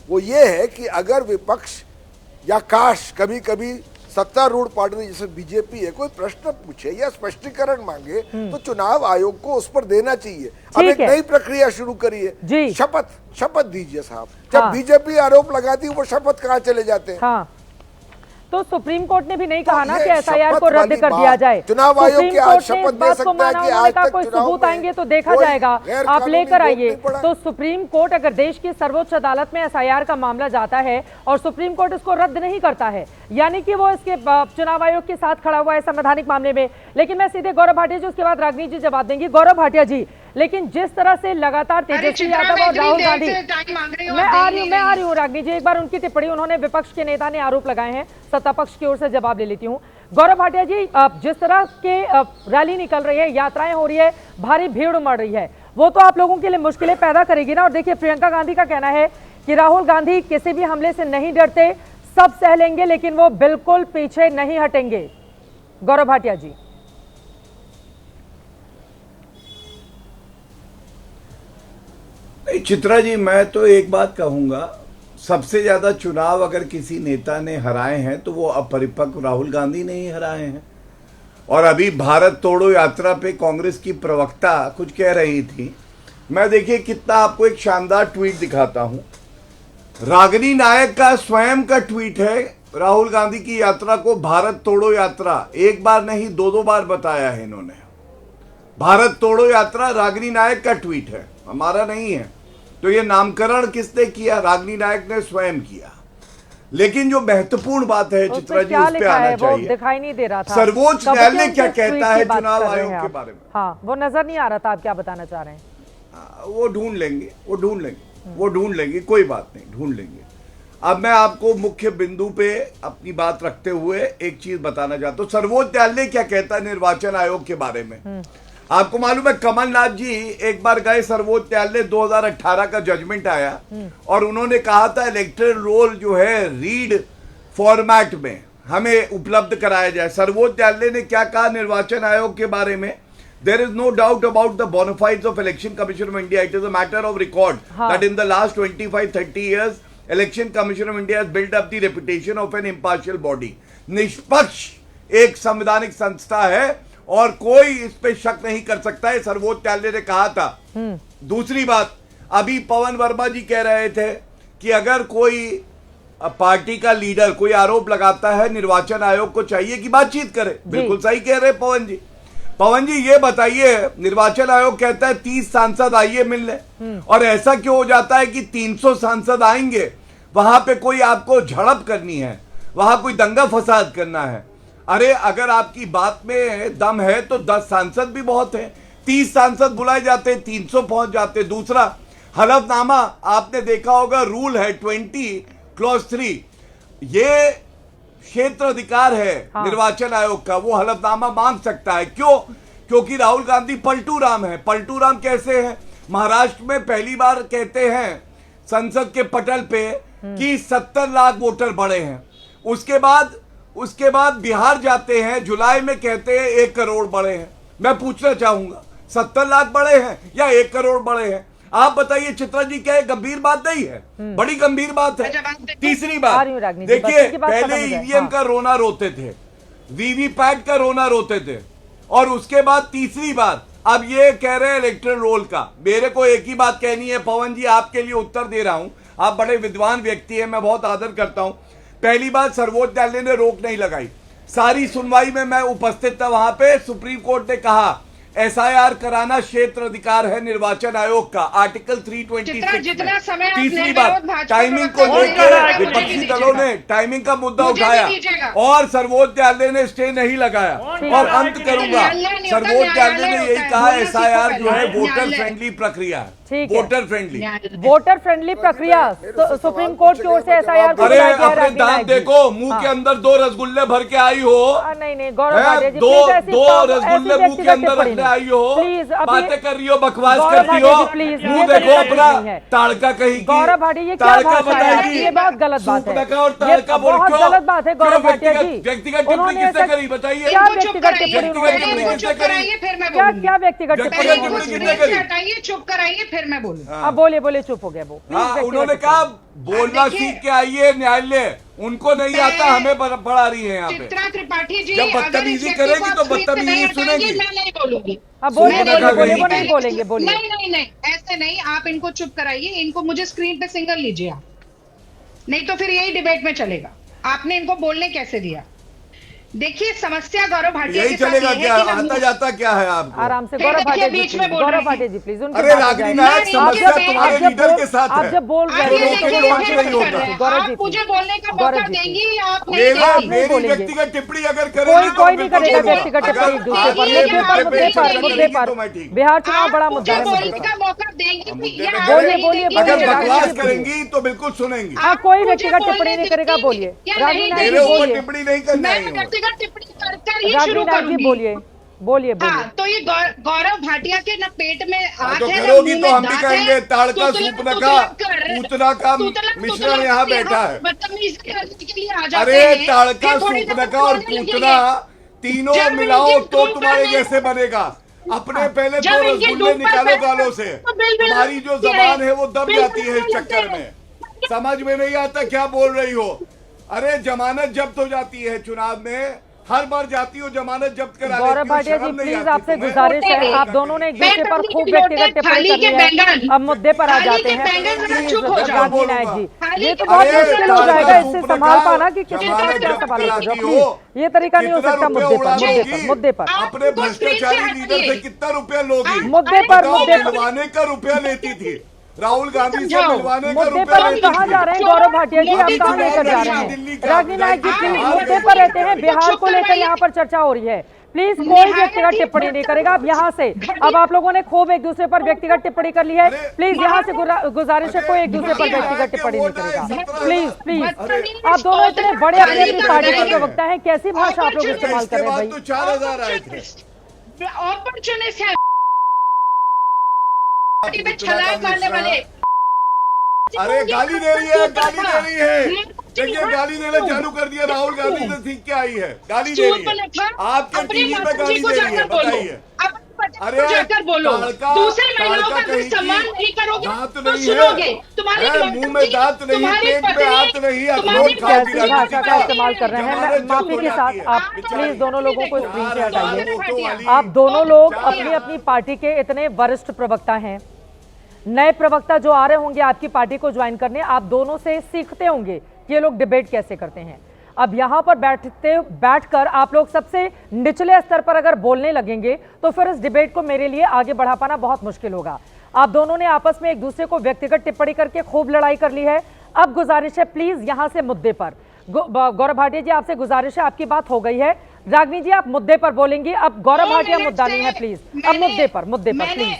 वो ये है कि अगर विपक्ष या काश कभी कभी सत्तारूढ़ पार्टी जैसे बीजेपी है कोई प्रश्न पूछे या स्पष्टीकरण मांगे तो चुनाव आयोग को उस पर देना चाहिए। अब एक नई प्रक्रिया शुरू करिए, शपथ दीजिए साहब। जब बीजेपी आरोप लगाती है वो शपथ कहाँ चले जाते हैं? हाँ। तो सुप्रीम कोर्ट ने भी नहीं कहा ना कि एसआईआर को रद्द कर दिया जाए। चुनाव आयोग की आज शपथ दे सकता है कि आज तक कोई सबूत आएंगे तो देखा जाएगा, आप लेकर आइए। तो सुप्रीम कोर्ट अगर देश की सर्वोच्च अदालत में एसआईआर का मामला जाता है और सुप्रीम कोर्ट इसको रद्द नहीं करता है, यानी कि वो इसके चुनाव आयोग के साथ खड़ा हुआ है संवैधानिक मामले में। लेकिन मैं सीधे गौरव भाटिया जी, उसके बाद रागिनी जी जवाब देंगी। गौरव भाटिया जी, लेकिन जिस तरह से लगातार तेजस्वी यादव और राहुल गांधी, मैं आ रही हूँ रागिनी जी, एक बार उनकी टिप्पणी, उन्होंने विपक्ष के नेता ने आरोप लगाए हैं, सत्ता पक्ष की ओर से जवाब ले लेती हूँ। गौरव भाटिया जी, जिस तरह के रैली निकल रही है, यात्राएं हो रही है, भारी भीड़ उमड़ रही है, वो तो आप लोगों के लिए मुश्किलें पैदा करेगी ना। और देखिए, प्रियंका गांधी का कहना है कि राहुल गांधी किसी भी हमले से नहीं डरते, सब सह लेंगे, लेकिन वो बिल्कुल पीछे नहीं हटेंगे। गौरव भाटिया जी। चित्रा जी, मैं तो एक बात कहूंगा, सबसे ज्यादा चुनाव अगर किसी नेता ने हराए हैं तो वो अपरिपक्व राहुल गांधी ने ही हराए हैं। और अभी भारत तोड़ो यात्रा पे कांग्रेस की प्रवक्ता कुछ कह रही थी, मैं देखिए कितना आपको एक शानदार ट्वीट दिखाता हूं। रागिनी नायक का स्वयं का ट्वीट है, राहुल गांधी की यात्रा को भारत तोड़ो यात्रा, एक बार नहीं 2-2 बार बताया है इन्होंने। भारत तोड़ो यात्रा रागिनी नायक का ट्वीट है, हमारा नहीं है। तो ये नामकरण किसने किया? रागिनी नायक ने स्वयं किया। लेकिन जो महत्वपूर्ण बात है चित्रा जी, उस पे आना चाहिए। दिखाई नहीं दे रहा था सर्वोच्च न्यायालय क्या कहता है चुनाव आयोग के बारे में। हाँ, वो नजर नहीं आ रहा था, आप क्या बताना चाह रहे हैं? वो ढूंढ लेंगे, कोई बात नहीं, ढूंढ लेंगे। अब मैं आपको मुख्य बिंदु पे अपनी बात रखते हुए एक चीज बताना चाहता हूँ। सर्वोच्च न्यायालय क्या कहता है निर्वाचन आयोग के बारे में? आपको मालूम है, कमलनाथ जी एक बार गए सर्वोच्च न्यायालय, 2018 का जजमेंट आया और उन्होंने कहा था इलेक्टोरल रोल जो है रीड फॉर्मेट में हमें उपलब्ध कराया जाए। सर्वोच्च न्यायालय ने क्या कहा निर्वाचन आयोग के बारे में? There is no doubt about the bona fides of Election Commission of India. It is a matter of record that in the last 25-30 years, Election Commission of India has built up the reputation of an impartial body. निष्पक्ष एक संवैधानिक संस्था है और कोई इस पे शक नहीं कर सकता है, सर्वोच्च न्यायालय ने कहा था। दूसरी बात, अभी पवन वर्मा जी कह रहे थे कि अगर कोई पार्टी का लीडर कोई आरोप लगाता है, निर्वाचन आयोग को चाहिए कि बातचीत करे। बिल्कुल सही कह रहे पवन जी। पवन जी ये बताइए, निर्वाचन आयोग कहता है 30 सांसद आइए मिलने, और ऐसा क्यों हो जाता है कि 300 सांसद आएंगे, वहां पे कोई आपको झड़प करनी है, वहां कोई दंगा फसाद करना है। अरे अगर आपकी बात में दम है तो 10 सांसद भी बहुत है, 30 सांसद बुलाए जाते, 300 पहुंच जाते। दूसरा, हलफनामा आपने देखा होगा, रूल है 20 क्लॉज 3, ये क्षेत्र अधिकार है निर्वाचन आयोग का, वो हलफनामा मांग सकता है। क्यों? क्योंकि राहुल गांधी पलटू राम है। पलटू राम कैसे हैं? महाराष्ट्र में पहली बार कहते हैं संसद के पटल पे कि 70 लाख वोटर बढ़े हैं, उसके बाद बिहार जाते हैं, जुलाई में कहते हैं 1 करोड़ बढ़े हैं। मैं पूछना चाहूंगा 70 लाख बढ़े हैं या 1 करोड़ बढ़े हैं? आप बताइए चित्रा जी, क्या गंभीर बात नहीं है? बड़ी गंभीर बात है। तीसरी बात देखिए, पहले ईवीएम का रोना रोते थे, वीवीपैट का रोना रोते थे, और उसके बाद तीसरी बात अब ये कह रहे हैं इलेक्टोरल रोल का। मेरे को एक ही बात कहनी है पवन जी, आपके लिए उत्तर दे रहा हूं, आप बड़े विद्वान व्यक्ति हैं, मैं बहुत आदर करता हूं। पहली बात, सर्वोच्च न्यायालय ने रोक नहीं लगाई, सारी सुनवाई में मैं उपस्थित था वहां पे। सुप्रीम कोर्ट ने कहा एसआईआर कराना क्षेत्र अधिकार है निर्वाचन आयोग का, आर्टिकल 326 में। तीसरी बात, टाइमिंग को लेकर विपक्षी दलों ने टाइमिंग का मुद्दा उठाया और सर्वोच्च न्यायालय ने स्टे नहीं लगाया। और अंत करूंगा, सर्वोच्च न्यायालय ने यही कहा एसआईआर जो है वोटर फ्रेंडली प्रक्रिया है, वोटर फ्रेंडली प्रक्रिया। सुप्रीम कोर्ट की ओर से एसआईआर को अरे अपने दांत देखो, मुंह के अंदर 2 रसगुल्ले भर के आई हो, नहीं गौरव, 2 रसगुल्ले मुंह के अंदर रखने आई हो, बातें कर रही हो, बकवास करती हो, मुंह देखो अपना, ताड़का कहीं की, गौरव भाटिया ये क्या भाषा है? ये बहुत गलत बात है, और ताड़का बोल, बहुत गलत बात है गौरव भाटिया जी। व्यक्तिगत टिप्पणी किसने करी बताइए? क्या व्यक्तिगत टिप्पणी चुप कराइए फिर मैं क्या व्यक्तिगत टिप्पणी? चुप कराइए फिर मैं बोलूं। अब बोले चुप हो गया वो। हाँ, उन्होंने कहा बोलना सीख के आइए न्यायालय, उनको नहीं आता, हमें पढ़ा रही है यहाँ पे। चित्रा त्रिपाठी जी जब बदतमीजी करेगी तो बदतमीजी सुनेगी। मैं नहीं बोलूंगी। नहीं बोलेंगे, बोलिए। नहीं ऐसे नहीं, आप इनको चुप कराइए, इनको मुझे स्क्रीन पे सिंगल लीजिए आप, नहीं तो फिर यही डिबेट में चलेगा। आपने इनको बोलने कैसे दिया? देखिए समस्या गौरव भाटिया यही चलेगा क्या? आता जाता क्या है आपको? आराम से गौरव भाटिया जी, गौरव भाटिया जी प्लीज। अरे रागिनी नायक, समस्या तुम्हारे लीडर के साथ है। आप जब बोल रहे हैं गौरव जी, मुझे बोलने का मौका देंगी या आप नहीं? मेरी व्यक्तिगत टिप्पणी अगर करेगी कोई नहीं करेगा व्यक्तिगत टिप्पणी एक दूसरे पर। मुद्दे पर बिहार चुनाव बड़ा मुद्दा है। बोलने का मौका देंगी? बोलिए अगर बकवास करेंगी तो बिल्कुल सुनेंगी। हाँ, कोई व्यक्तिगत टिप्पणी नहीं करेगा, बोलिए। मेरे ऊपर टिप्पणी नहीं करना है। टिप्पणी कर ही शुरू करूंगी। बोलिए। हाँ, तो ये गौरव भाटिया के न पेट में आग तो है, करोगी तो हम भी कहेंगे ताड़का सूपना का पूतना का मिश्रण यहाँ बैठा है। बदतमीजी करने के लिए आ जाते अरे हैं। ताड़का सूपना का और पूतना तीनों मिलाओ तो तुम्हारे जैसे बनेगा। अपने पहले दो रसगुल्ले निकालो गालों से, तुम्हारी जो जबान है वो दब जाती है इस चक्कर में। समझ में नहीं आता क्या बोल रही हो। अरे जमानत जब्त हो जाती है चुनाव में, हर बार जाती हो जमानत जब्त करा। गौरव भाटिया जी प्लीज आपसे गुजारिश है, आप दोनों ने एक दूसरे पर खूब व्यक्तिगत टिप्पणी कर ली है, अब मुद्दे पर आ जाते हैं। रागी नायक जी, ये तो बहुत मुश्किल हो जाएगा इससे संभाल पाना कि किसी तरह क्या सवाल करो। ये तरीका नहीं हो सकता मुद्दे पर। अपने भ्रष्टाचारी लीडर से कितना रुपया लोगी? मुद्दे पर मिलवाने का रुपया लेती थी राहुल गांधी से, मिलवाने का मुद्दे पर हम कहाँ जा रहे हैं गौरव भाटिया जी? आप कहाँ लेकर जा रहे हैं? रागी नायक जी प्लीज मुद्दे पर रहते हैं। बिहार को लेकर यहाँ पर चर्चा हो रही है, प्लीज कोई व्यक्तिगत टिप्पणी नहीं करेगा अब यहाँ से। अब आप लोगों ने खूब एक दूसरे पर व्यक्तिगत टिप्पणी कर ली है, प्लीज यहाँ से गुजारिश है कोई एक दूसरे पर व्यक्तिगत टिप्पणी नहीं करेगा। प्लीज आप दोनों इतने बड़े अपनी पार्टी के प्रवक्ता हैं, कैसी भाषा आप लोग इस्तेमाल कर रहे हैं भाई? 4000 आए थे। अपॉर्चुनिस्ट है छलांग मारने वाले। अरे गाली दे रही है, गाली दे रही है। देखिए गाली देना चालू कर दिया, राहुल गांधी से सीख के आई है, गाली दे रही है। आपके टीवी पे गाली दे रही है, बताइए। अरे जाकर बोलो, दूसरे महिलाओं का कोई सम्मान नहीं करोगे तो सुनोगे। तुम्हारे मुंह में दांत नहीं, पेट में हाथ नहीं, अखरोट खाओगी। भाषा का इस्तेमाल कर रहे हैं। माफी के साथ आप प्लीज दोनों लोगों को स्क्रीन से हटाइए। आप दोनों लोग अपनी अपनी पार्टी के इतने वरिष्ठ प्रवक्ता हैं, नए प्रवक्ता जो आ रहे होंगे आपकी पार्टी को ज्वाइन करने, आप दोनों से सीखते होंगे कि ये लोग डिबेट कैसे करते हैं। अब यहाँ पर बैठकर आप लोग सबसे निचले स्तर पर अगर बोलने लगेंगे तो फिर इस डिबेट को मेरे लिए आगे बढ़ा पाना बहुत मुश्किल होगा। आप दोनों ने आपस में एक दूसरे को व्यक्तिगत टिप्पणी करके खूब लड़ाई कर ली है। अब गुजारिश है प्लीज यहाँ से मुद्दे पर। गौरव भाटिया जी आपसे गुजारिश है, आपकी बात हो गई है। रागिनी जी आप मुद्दे पर बोलेंगी, अब गौरव भाटिया मुद्दा नहीं है प्लीज, अब मुद्दे पर प्लीज।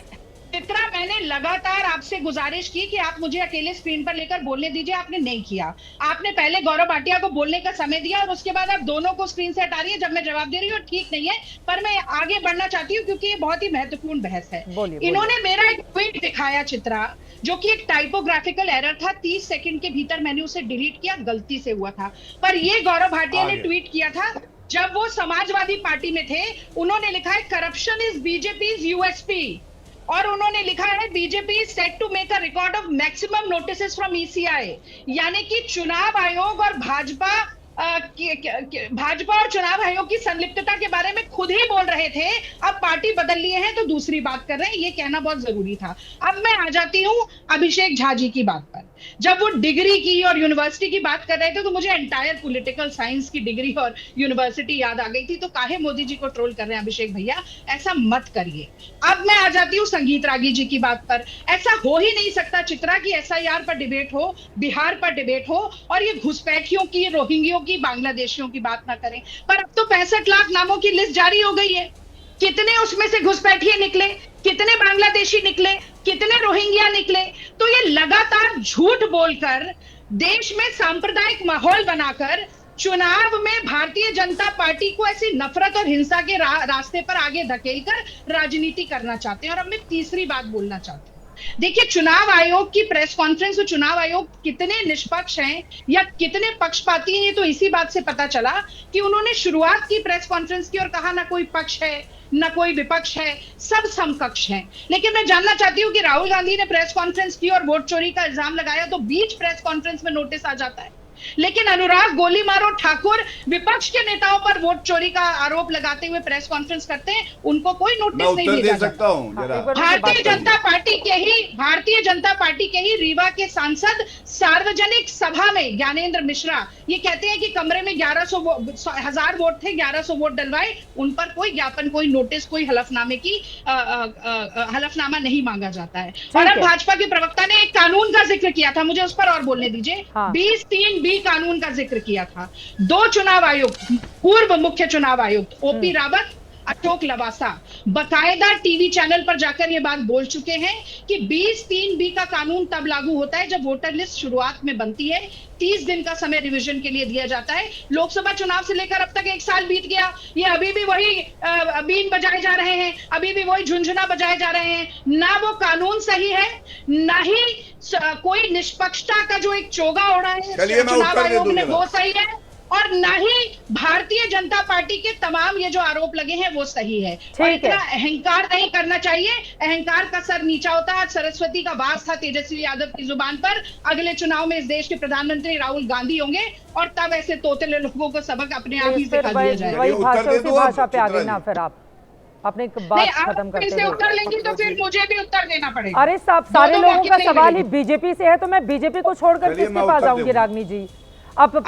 चित्रा मैंने लगातार आपसे गुजारिश की कि आप मुझे अकेले स्क्रीन पर लेकर बोलने दीजिए, आपने नहीं किया। आपने पहले गौरव भाटिया को बोलने का समय दिया और उसके बाद आप दोनों को स्क्रीन से हटा रही है जब मैं जवाब दे रही हूँ। ठीक नहीं है, पर मैं आगे बढ़ना चाहती हूँ क्योंकि ये बहुत ही महत्वपूर्ण बहस है। इन्होंने मेरा एक ट्वीट दिखाया चित्रा, जो कि एक टाइपोग्राफिकल एरर था, 30 सेकंड के भीतर मैंने उसे डिलीट किया, गलती से हुआ था। पर ये गौरव भाटिया ने ट्वीट किया था जब वो समाजवादी पार्टी में थे। उन्होंने लिखा है करप्शन इज बीजेपीज यूएसपी, और उन्होंने लिखा है BJP set to make a record of maximum notices from ECI, यानी कि चुनाव आयोग और भाजपा और चुनाव आयोग की संलिप्तता के बारे में खुद ही बोल रहे थे। अब पार्टी बदल लिए हैं तो दूसरी बात कर रहे हैं, ये कहना बहुत जरूरी था। अब मैं आ जाती हूं अभिषेक झा जी की बात पर। जब वो डिग्री की और यूनिवर्सिटी की बात कर रहे थे तो मुझे एंटायर पॉलिटिकल साइंस की डिग्री और यूनिवर्सिटी याद आ गई थी। तो काहे मोदी जी को ट्रोल कर रहे हैं अभिषेक भैया, ऐसा मत करिए। अब मैं आ जाती हूँ संगीत रागी जी की बात पर। ऐसा हो ही नहीं सकता चित्रा की एसआईआर पर डिबेट हो, बिहार पर डिबेट हो और ये घुसपैठियों की, रोहिंग्यों की, बांग्लादेशियों की बात ना करें। पर अब तो 65 लाख नामों की लिस्ट जारी हो गई है। कितने उसमें से घुसपैठिए निकले, कितने बांग्लादेशी निकले, कितने रोहिंग्या निकले। तो ये लगातार झूठ बोलकर देश में सांप्रदायिक माहौल बनाकर चुनाव में भारतीय जनता पार्टी को ऐसी नफरत और हिंसा के रास्ते पर आगे धकेलकर राजनीति करना चाहते हैं। और अब मैं तीसरी बात बोलना चाहती हूँ। देखिए, चुनाव आयोग की प्रेस कॉन्फ्रेंस और चुनाव आयोग कितने निष्पक्ष हैं या कितने पक्षपाती हैं, ये तो इसी बात से पता चला कि उन्होंने शुरुआत की प्रेस कॉन्फ्रेंस की और कहा ना कोई पक्ष है ना कोई विपक्ष है, सब समकक्ष हैं। लेकिन मैं जानना चाहती हूँ कि राहुल गांधी ने प्रेस कॉन्फ्रेंस की और वोट चोरी का इल्जाम लगाया तो बीच प्रेस कॉन्फ्रेंस में नोटिस आ जाता है। लेकिन अनुराग गोली मारो ठाकुर विपक्ष के नेताओं पर वोट चोरी का आरोप लगाते हुए प्रेस कॉन्फ्रेंस करते हैं, उनको कोई नोटिस नहीं भेजा सकता हूं जरा। भारतीय जनता पार्टी के ही रीवा के सांसद सार्वजनिक सभा में ज्ञानेंद्र मिश्रा ये कहते हैं कि कमरे में 1100 वोट थे, 1100 वोट डलवाए, उन पर कोई ज्ञापन, कोई नोटिस, कोई हलफनामा नहीं मांगा जाता है। और अब भाजपा के प्रवक्ता ने एक कानून का जिक्र किया था, मुझे उस पर और बोलने दीजिए। 20(3)B कानून का जिक्र किया था। 2 चुनाव आयुक्त, पूर्व मुख्य चुनाव आयुक्त ओपी रावत, अशोक लवासा बकायदा टीवी चैनल पर जाकर ये बात बोल चुके हैं कि 20(3)B का कानून तब लागू होता है जब वोटर लिस्ट शुरुआत में बनती है, 30 दिन का समय रिवीजन के लिए दिया जाता है। लोकसभा चुनाव से लेकर अब तक 1 साल बीत गया, ये अभी भी वही बीन बजाए जा रहे हैं, अभी भी वही झुंझुना बजाए जा रहे हैं। ना वो कानून सही है, ना ही कोई निष्पक्षता का जो एक चोगा ओढ़ा है चुनाव आयोग ने वो सही है, और ना ही भारतीय जनता पार्टी के तमाम ये जो आरोप लगे हैं वो सही है। और इतना अहंकार नहीं करना चाहिए, अहंकार का सर नीचा होता है। सरस्वती का वास था तेजस्वी यादव की जुबान पर, अगले चुनाव में इस देश के प्रधानमंत्री राहुल गांधी होंगे और तब ऐसे तोतले लोगों को सबक अपने आप ही सिखा दिया जाएगा। वही भाषा पे आ गई ना, फिर आप अपने बात खत्म करते हैं। उत्तर लेंगी तो फिर मुझे भी उत्तर देना पड़ेगा। अरे साहब, सारे लोगों का सवाल ही बीजेपी से है, तो मैं बीजेपी को छोड़कर किसके पास जाऊंगी रागनी जी? अब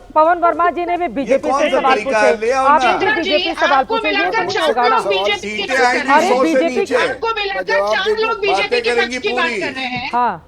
पवन वर्मा जी ने भी बीजेपी से सवाल पूछे, आपने भी बीजेपी सवाल पूछे, ये तो नहीं होगा ना। अरे बीजेपी आपको मिलाकर 4 लोग बीजेपी के पक्ष की बात कर रहे हैं। हाँ,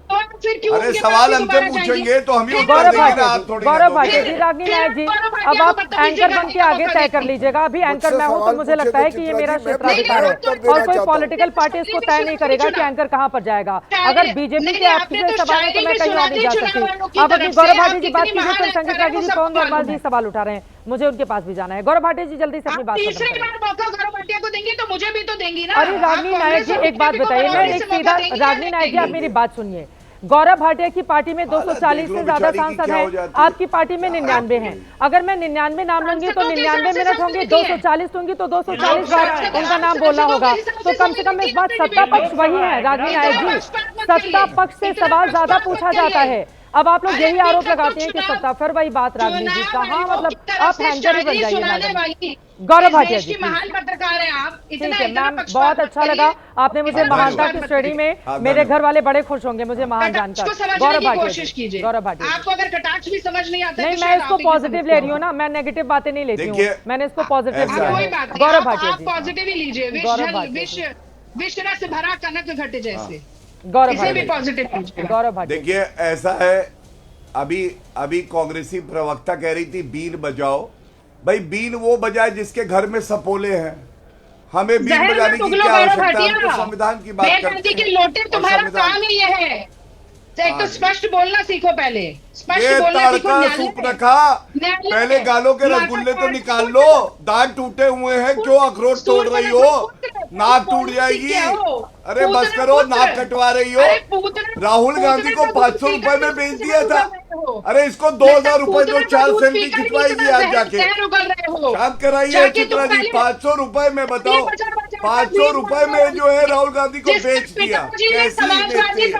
अरे सवाल हमसे पूछेंगे तो हम ही गौरव भाटिया जी, रागनी नायक जी, अब आप एंकर बन के आगे तय कर लीजिएगा। अभी एंकर मैं हूँ तो मुझे लगता है कि ये मेरा क्षेत्राधिकार है और कोई पॉलिटिकल पार्टी इसको तय नहीं करेगा कि एंकर कहाँ पर जाएगा। अगर बीजेपी के आपसे सवाल है तो मैं कहीं और नहीं जा सकती। आप अपनी गौरव भाटिया जी बात कीजिए, फिर संगीत रागी जी, पवन वर्मा जी सवाल उठा रहे हैं, मुझे उनके पास भी जाना है। गौरव भाटिया जी जल्दी से अपनी बात तीसरी बार मौका गौरव भाटिया को देंगे तो मुझे भी तो देंगी ना। अरे रागनी नायक जी एक बात बताइए, मैं एक सीधा, रागनी नायक जी आप मेरी बात सुनिए। गौरव भाटिया की पार्टी में 240 से ज्यादा सांसद हैं, आपकी पार्टी में 99 हैं। अगर मैं 99 नाम लूंगी तो 99 मिनट होंगे, 240 दूंगी तो 240 बार उनका नाम बोलना होगा। तो कम से कम इस बात सत्ता पक्ष वही है रागनी नायक जी, सत्ता पक्ष से सवाल ज्यादा पूछा जाता है। अब आप लोग यही आरोप लगाते हैं कि सत्ता, फिर वही बात रागनी जी, कहाँ मतलब आप हैंकर ही बन जाइए मैडम। गौरव भाटिया जी महान पत्रकार हैं आप, ठीक है मैम, बहुत अच्छा लगा आपने मुझे महानता की श्रेणी में, मेरे घर वाले बड़े खुश होंगे मुझे महान जानकर। गौरव भाटिया जी, गौरव भाटिया, आपको अगर कटाक्ष भी समझ नहीं आता नहीं, मैं इसको पॉजिटिव ले रही हूँ ना, मैं नेगेटिव बातें नहीं लेती हूँ, मैंने इसको पॉजिटिव लिया है। गौरव भाटिया जी पॉजिटिव ही लीजिए, विश्व रस भरा कनक घट जैसे। गौरव भाटिया, देखिए ऐसा है, अभी कांग्रेसी प्रवक्ता कह रही थी बीन बजाओ, भाई बीन वो बजाए जिसके घर में सपोले हैं, हमें बीन बजाने की क्या आवश्यकता है? तो संविधान की बात करते हैं। लोटे तुम्हारा काम ही ये है, एक तो स्पष्ट बोलना सीखो, पहले स्पष्ट बोलना सीखो। पहले गालों के रसगुल्ले तो निकाल लो, दांत टूटे हुए हैं, क्यों अखरोट तोड़ रही हो? नाक टूट जाएगी, अरे बस करो, नाक कटवा रही हो। राहुल गांधी को 500 रुपए में बेच दिया था, अरे इसको 2000 रुपए दो, 4 सेल्फी खिंचवाएगी आज जाके, काम कराइए चित्रा जी। 500 रुपए में बताओ, 500 रुपए में जो है राहुल गांधी को बेच दिया, कैसी बेचती है?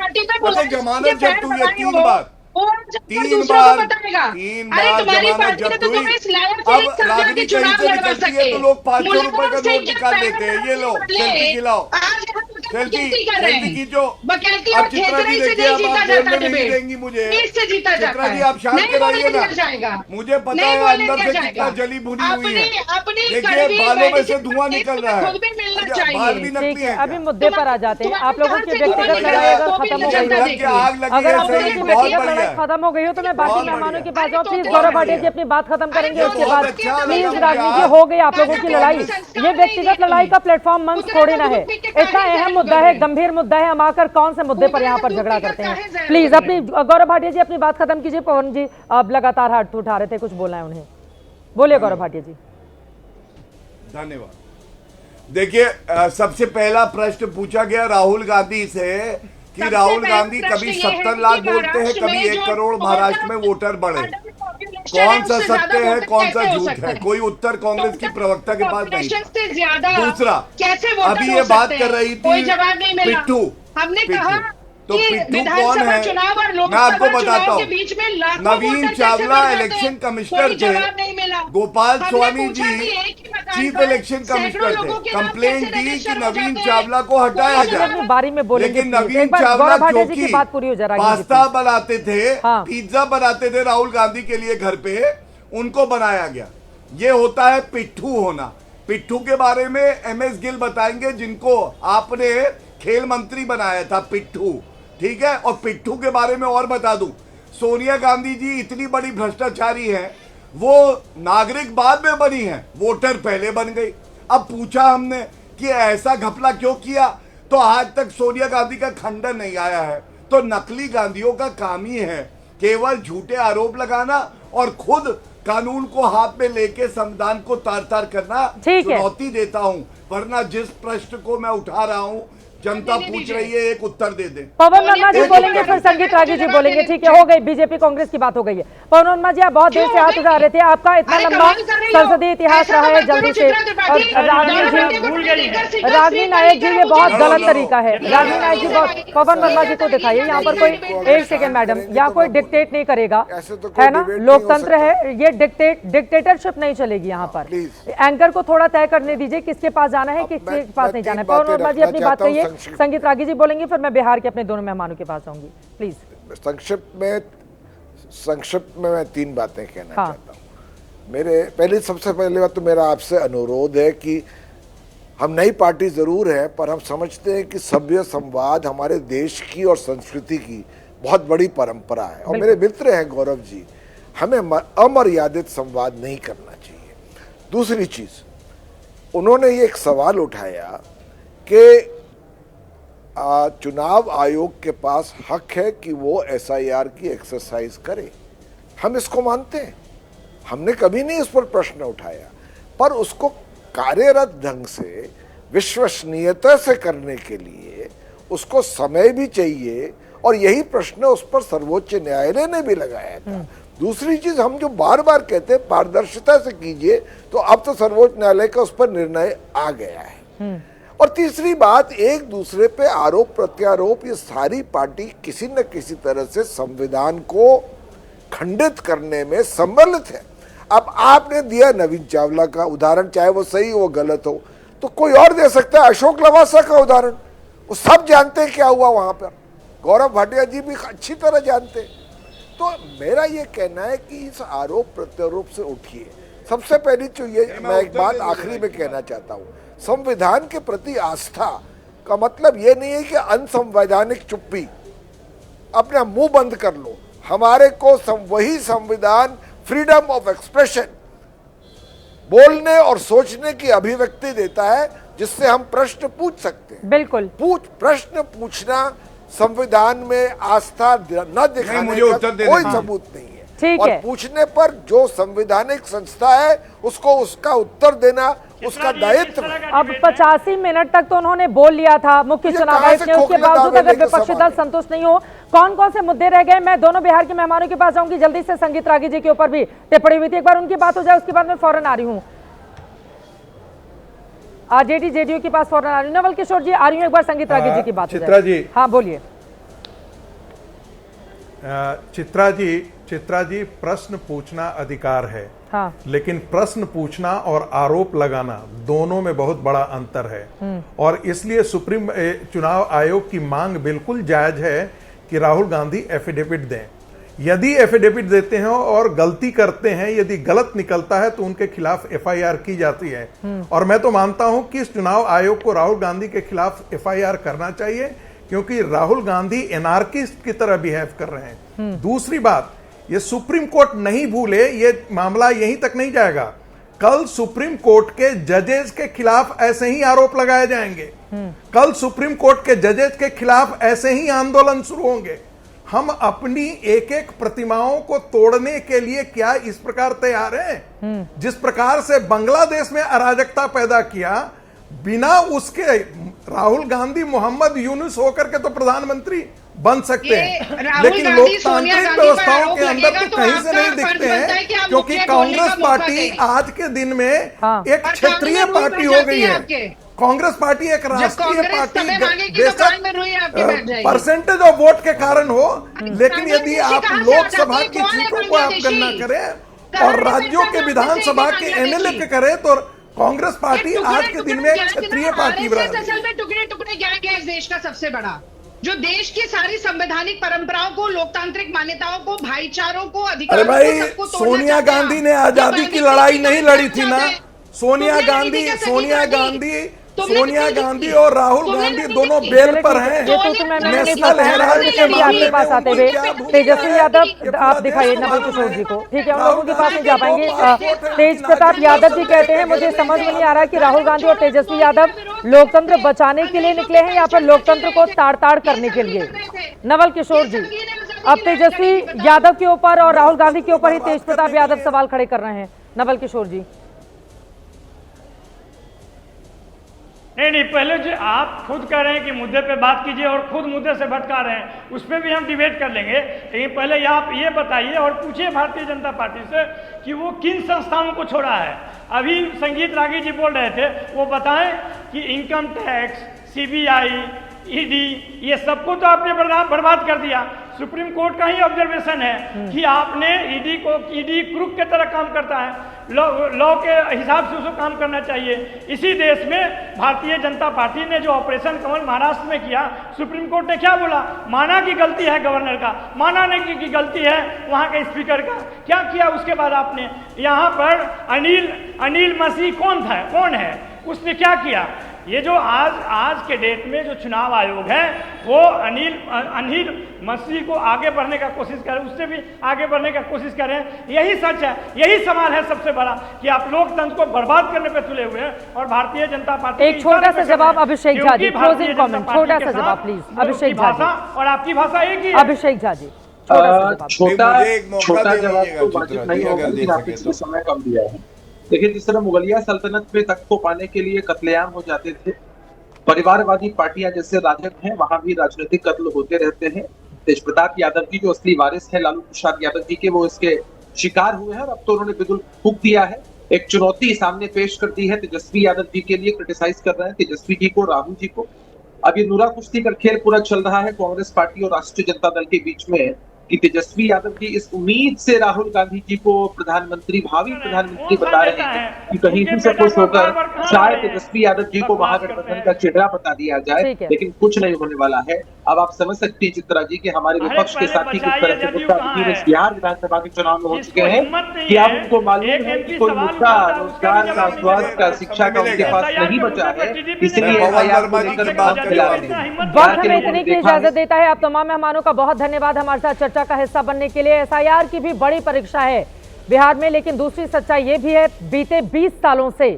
जमानत जब्त हुई है 3 बार, 3 बार जमानत जब्त हुई। अब रागनी कहीं से निकलती है तो लोग 500 रुपए का नोट निकाल लेते हैं, ये लो सेल्फी खिलाओ, सेल्फी खींचो। अब चित्रा जी देखिए, अब आप बोलने नहीं देंगी मुझे, चित्रा जी आप शांत कराइए ना, मुझे पता है अंदर से कितना जली भुनी हुई है। देखिए बालों में से धुआं निकल रहा है, बाल भी नकली है। अभी मुद्दे पर आ जाते हैं, आप लोगों की व्यक्तिगत लड़ाई अगर खत्म हो गई, अगर आप लोगों की व्यक्तिगत लड़ाई खत्म हो गई हो तो मैं बाकी मेहमानों के पास जाऊँ। प्लीज गौरव भाटिया जी अपनी बात खत्म करेंगे, उसके बाद प्लीज रागनी जी, हो गई आप लोगों की लड़ाई, ये व्यक्तिगत लड़ाई का प्लेटफॉर्म मंच थोड़ी ना है, इतना अहम मुद्दा है, गंभीर मुद्दा है, हम आकर कौन से मुद्दे पर यहाँ पर झगड़ा करते हैं। प्लीज अपनी गौरव भाटिया जी अपनी बात खत्म कीजिए। पवन जी अब लगातार हाथ उठा रहे थे, कुछ बोलना है उन्हें, बोलिए गौरव भाटिया जी। धन्यवाद। देखिए सबसे पहला प्रश्न पूछा गया राहुल गांधी से कि राहुल गांधी कभी 70 लाख बोलते हैं, कभी 1 करोड़ महाराष्ट्र में वोटर बढ़े, कौन सा सत्य है कौन सा झूठ है? कोई उत्तर कांग्रेस की प्रवक्ता के पास नहीं। दूसरा, अभी ये बात कर रही थी पिट्ठू, तो पिट्ठू कौन है? मैं आपको बताता हूँ। नवीन चावला इलेक्शन कमिश्नर थे, Gopal Swami ji chief election commissioner थे। कंप्लेंट दी कि नवीन चावला को हटाया जाए, लेकिन नवीन चावला जो कि पास्ता बनाते थे, पिज्जा बनाते थे राहुल गांधी के लिए घर पे, उनको बनाया गया। ये होता है पिट्ठू होना। पिट्ठू के बारे में एमएस गिल बताएंगे, जिनको आपने खेल मंत्री बनाया था, पिट्ठू, ठीक है। और पिट्ठू के बारे में और बता दूं, सोनिया गांधी जी इतनी बड़ी भ्रष्टाचारी हैं, वो नागरिक बाद में बनी है, वोटर पहले बन गई। अब पूछा हमने कि ऐसा घपला क्यों किया, तो आज तक सोनिया गांधी का खंडन नहीं आया है। तो नकली गांधियों का काम ही है केवल झूठे आरोप लगाना और खुद कानून को हाथ में लेके संविधान को तार तार करना। चुनौती देता हूं, वरना जिस प्रश्न को मैं उठा रहा हूं जनता पूछ रही है, एक उत्तर दे दे। पवन वर्मा जी बोलेंगे, फिर संगीत रागी जी बोलेंगे। ठीक है, हो गई बीजेपी कांग्रेस की बात हो गई है। पवन वर्मा जी, आप बहुत देर से हाथ उठा रहे थे, आपका इतना लंबा संसदीय इतिहास रहा है, जल्दी से। और रागिनी नायक जी, ये बहुत गलत तरीका है। रागिनी नायक जी, बहुत, पवन वर्मा जी को दिखाइए यहाँ पर कोई, एक सेकेंड मैडम, यहाँ कोई डिक्टेट नहीं करेगा, है ना, लोकतंत्र है, ये डिक्टेटरशिप नहीं चलेगी यहाँ पर। एंकर को थोड़ा तय करने दीजिए किसके पास जाना है, किसके पास नहीं जाना है। पवन वर्मा जी अपनी बात कहिए, संगीत रागी जी बोलेंगे, फिर मैं बिहार के अपने दोनों मेहमानों के पास आऊंगी। प्लीज संक्षिप्त में मैं 3 बातें कहना चाहता हूं। सबसे पहले बात तो मेरा आपसे अनुरोध है कि हम नई पार्टी जरूर है, पर हम समझते हैं कि सभ्य संवाद हमारे देश की और संस्कृति की बहुत बड़ी परंपरा है। और मेरे मित्र हैं गौरव जी, हमें अमर्यादित संवाद नहीं करना चाहिए। दूसरी चीज, उन्होंने ये एक सवाल उठाया कि चुनाव आयोग के पास हक है कि वो एसआईआर की एक्सरसाइज करे। हम इसको मानते हैं, हमने कभी नहीं इस पर प्रश्न उठाया, पर उसको कार्यरत ढंग से विश्वसनीयता से करने के लिए उसको समय भी चाहिए, और यही प्रश्न उस पर सर्वोच्च न्यायालय ने भी लगाया था। दूसरी चीज, हम जो बार बार कहते हैं पारदर्शिता से कीजिए, तो अब तो सर्वोच्च न्यायालय का उस पर निर्णय आ गया है। और तीसरी बात, एक दूसरे पे आरोप प्रत्यारोप, ये सारी पार्टी किसी न किसी तरह से संविधान को खंडित करने में सम्मिलित है। अब आपने दिया नवीन चावला का उदाहरण, चाहे वो सही हो गलत हो, तो कोई और दे सकता है, अशोक लवासा का उदाहरण, वो सब जानते हैं क्या हुआ वहां पर, गौरव भाटिया जी भी अच्छी तरह जानते हैं। तो मेरा ये कहना है कि इस आरोप प्रत्यारोप से उठिए। सबसे पहली तो ये मैं एक बात आखिरी में कहना चाहता हूँ, संविधान के प्रति आस्था का मतलब ये नहीं है कि अनसंवैधानिक चुप्पी, अपना मुंह बंद कर लो। हमारे को वही संविधान फ्रीडम ऑफ एक्सप्रेशन, बोलने और सोचने की अभिव्यक्ति देता है, जिससे हम प्रश्न पूछ सकते हैं। बिल्कुल, प्रश्न पूछना संविधान में आस्था न दिखाने का कोई सबूत नहीं है। और पूछने पर जो संवैधानिक संस्था है उसको उसका उत्तर देना उसका दायित्व। अब 85 मिनट तक तो उन्होंने बोल लिया था मुख्य चुनाव आयुक्त ने, उसके बावजूद अगर विपक्षी दल संतुष्ट नहीं हो, कौन कौन से मुद्दे रह गए? मैं दोनों बिहार के मेहमानों के पास जाऊंगी, जल्दी से संगीत रागी जी के ऊपर भी टिप्पणी हुई थी, एक बार उनकी बात हो जाए, उसके बाद मैं फौरन आ रही हूँ आरजेडी जेडीयू के पास, फौरन आ रही हूँ। नवल किशोर जी आ रही हूँ, एक बार संगीत रागी जी की बात हो जाए। हाँ बोलिए। चित्रा जी, प्रश्न पूछना अधिकार है, हाँ। लेकिन प्रश्न पूछना और आरोप लगाना दोनों में बहुत बड़ा अंतर है। और इसलिए सुप्रीम चुनाव आयोग की मांग बिल्कुल जायज है कि राहुल गांधी एफिडेविट दें। यदि एफिडेविट देते हैं और गलती करते हैं, यदि गलत निकलता है तो उनके खिलाफ एफआईआर की जाती है। और मैं तो मानता हूं कि इस चुनाव आयोग को राहुल गांधी के खिलाफ एफआईआर करना चाहिए, क्योंकि राहुल गांधी एनार्किस्ट की तरह बिहेव कर रहे हैं। दूसरी बात, ये सुप्रीम कोर्ट नहीं भूले, ये मामला यहीं तक नहीं जाएगा। कल सुप्रीम कोर्ट के जजेस के खिलाफ ऐसे ही आरोप लगाए जाएंगे, कल सुप्रीम कोर्ट के जजेस के खिलाफ ऐसे ही आंदोलन शुरू होंगे। हम अपनी एक एक प्रतिमाओं को तोड़ने के लिए क्या इस प्रकार तैयार हैं? जिस प्रकार से बांग्लादेश में अराजकता पैदा किया, बिना उसके राहुल गांधी मोहम्मद यूनुस होकर के तो प्रधानमंत्री बन सकते हैं, लेकिन लोकतांत्रिक व्यवस्थाओं के अंदर तो कहीं से नहीं दिखते हैं, क्योंकि कांग्रेस पार्टी आज के दिन में एक क्षेत्रीय पार्टी हो गई है। कांग्रेस पार्टी एक राष्ट्रीय पार्टी परसेंटेज ऑफ वोट के कारण हो, लेकिन यदि आप लोकसभा की सीटों को आप गणना करें और राज्यों के विधानसभा के एमएलए के करें तो कांग्रेस पार्टी आज के दिन में क्षेत्रीय पार्टी बना है। टुकड़े टुकड़े गैंग है इस देश का सबसे बड़ा, जो देश की सारी संवैधानिक परंपराओं को, लोकतांत्रिक मान्यताओं को, भाईचारों को, अधिकारों को, अरे भाई सोनिया गांधी ने आजादी की लड़ाई नहीं लड़ी थी ना। सोनिया गांधी और राहुल गांधी दोनों बेल पर हैं। नेशनल हेराल्ड के आपके पास आते हुए तेजस्वी यादव आप दिखाइए नवल किशोर जी को। ठीक है, उन लोगों के पास नहीं जा पाएंगे। तेज प्रताप यादव जी कहते हैं मुझे समझ में नहीं आ रहा कि राहुल गांधी और तेजस्वी यादव लोकतंत्र बचाने के लिए निकले हैं या फिर लोकतंत्र को ताड़ करने के लिए। नवल किशोर जी, अब तेजस्वी यादव के ऊपर और राहुल गांधी के ऊपर ही तेज प्रताप यादव सवाल खड़े कर रहे हैं। नवल किशोर जी। नहीं, पहले जो आप खुद कह रहे हैं कि मुद्दे पे बात कीजिए और खुद मुद्दे से भटका रहे हैं, उस पर भी हम डिबेट कर लेंगे। लेकिन पहले आप ये बताइए और पूछिए भारतीय जनता पार्टी से कि वो किन संस्थाओं को छोड़ा है। अभी संगीत रागी जी बोल रहे थे, वो बताएं कि इनकम टैक्स, सीबीआई, ईडी, ये सबको तो आपने बर्बाद कर दिया। सुप्रीम कोर्ट का ही ऑब्जर्वेशन है कि आपने ईडी क्रूक के तरह काम करता है। लॉ के हिसाब से उसको काम करना चाहिए। इसी देश में भारतीय जनता पार्टी ने जो ऑपरेशन कमल महाराष्ट्र में किया, सुप्रीम कोर्ट ने क्या बोला? माना कि गलती है गवर्नर का, माना नहीं कि गलती है वहां के स्पीकर का। क्या किया उसके बाद आपने? यहाँ पर अनिल मसीह कौन है, उसने क्या किया? ये जो आज के डेट में जो चुनाव आयोग है वो अनिल मसीह को आगे बढ़ने का कोशिश करें, उससे भी आगे बढ़ने का कोशिश करें। यही सच है, यही सवाल है सबसे बड़ा कि आप लोकतंत्र को बर्बाद करने पे तुले हुए हैं और भारतीय जनता पार्टी। एक छोटा सा जवाब अभिषेक झा जी, क्लोजिंग कमेंट, छोटा सा जवाब प्लीज। अभिषेक झा जी, और आपकी भाषा एक ही है। अभिषेक झा जी, छोटा जवाब तो वाजिब नहीं होगा, लेकिन आपने इसमें समय कम दिया है। देखिए, जिस तरह मुगलिया सल्तनत में तख्त को पाने के लिए कत्लेआम हो जाते थे, परिवारवादी पार्टियां जैसे राजग हैं वहां भी राजनीतिक कत्ल होते रहते हैं। तेज प्रताप यादव जी जो असली वारिस है लालू प्रसाद यादव जी के, वो इसके शिकार हुए हैं और अब तो उन्होंने बिल्कुल फूंक दिया है। एक चुनौती सामने पेश कर दी है तेजस्वी यादव जी के लिए, क्रिटिसाइज कर रहे हैं तेजस्वी जी को, राहुल जी को। अब ये नूरा कुश्ती का खेल पूरा चल रहा है कांग्रेस पार्टी और राष्ट्रीय जनता दल के बीच में कि तेजस्वी यादव जी इस उम्मीद से राहुल गांधी जी को भावी प्रधानमंत्री बता रहे हैं कि कहीं भी से खुश होकर शायद तेजस्वी यादव जी को महागठबंधन का चेहरा बता दिया जाए, लेकिन कुछ नहीं होने वाला है। अब आप समझ सकते हैं चित्रा जी कि हमारे विपक्ष के साथी किस तरह से बिहार विधानसभा के चुनाव में हो चुके हैं कि अब उनको मालूम है कि कोई मुद्दा रोजगार का, स्वास्थ्य का, शिक्षा का उनके पास नहीं बचा है, इसलिए वक्त हमें इतनी की इजाजत देता है। आप तमाम मेहमानों का बहुत धन्यवाद हमारे साथ चर्चा का हिस्सा बनने के लिए। एसआईआर की भी बड़ी परीक्षा है बिहार में, लेकिन दूसरी सच्चाई ये भी है बीते 20 सालों से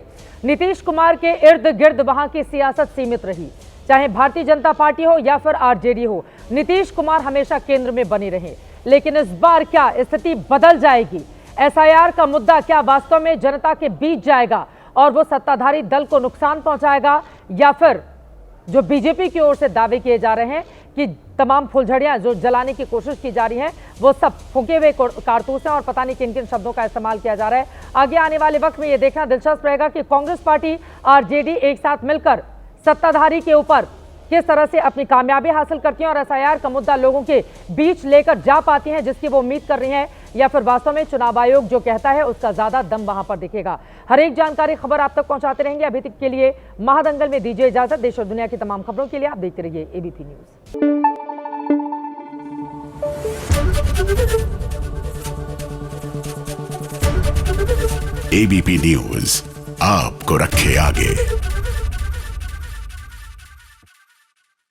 नीतीश कुमार के इर्द गिर्द वहां की सियासत सीमित रही, चाहे भारतीय जनता पार्टी हो या फिर आरजेडी हो। नीतीश कुमार हमेशा केंद्र में बने रहे, लेकिन इस बार क्या स्थिति बदल जाएगी? एसआईआर का मुद्दा क्या वास्तव में जनता के बीच जाएगा और वो सत्ताधारी दल को नुकसान पहुंचाएगा, या फिर जो बीजेपी की ओर से दावे किए जा रहे हैं कि तमाम फुलझड़ियां जो जलाने की कोशिश की जा रही हैं वो सब फूंके हुए कारतूस हैं और पता नहीं किन किन शब्दों का इस्तेमाल किया जा रहा है। आगे आने वाले वक्त में ये देखना दिलचस्प रहेगा कि कांग्रेस पार्टी, आरजेडी एक साथ मिलकर सत्ताधारी के ऊपर किस तरह से अपनी कामयाबी हासिल करती हैं और एसआईआर का मुद्दा लोगों के बीच लेकर जा पाती हैं जिसकी वो उम्मीद कर रही हैं, या फिर वास्तव में चुनाव आयोग जो कहता है उसका ज्यादा दम वहां पर दिखेगा। हर एक जानकारी, खबर आप तक पहुंचाते रहेंगे। अभी तक के लिए महादंगल में दीजिए इजाजत। देश और दुनिया की तमाम खबरों के लिए आप देखते रहिए एबीपी न्यूज। एबीपी न्यूज आपको रखे आगे।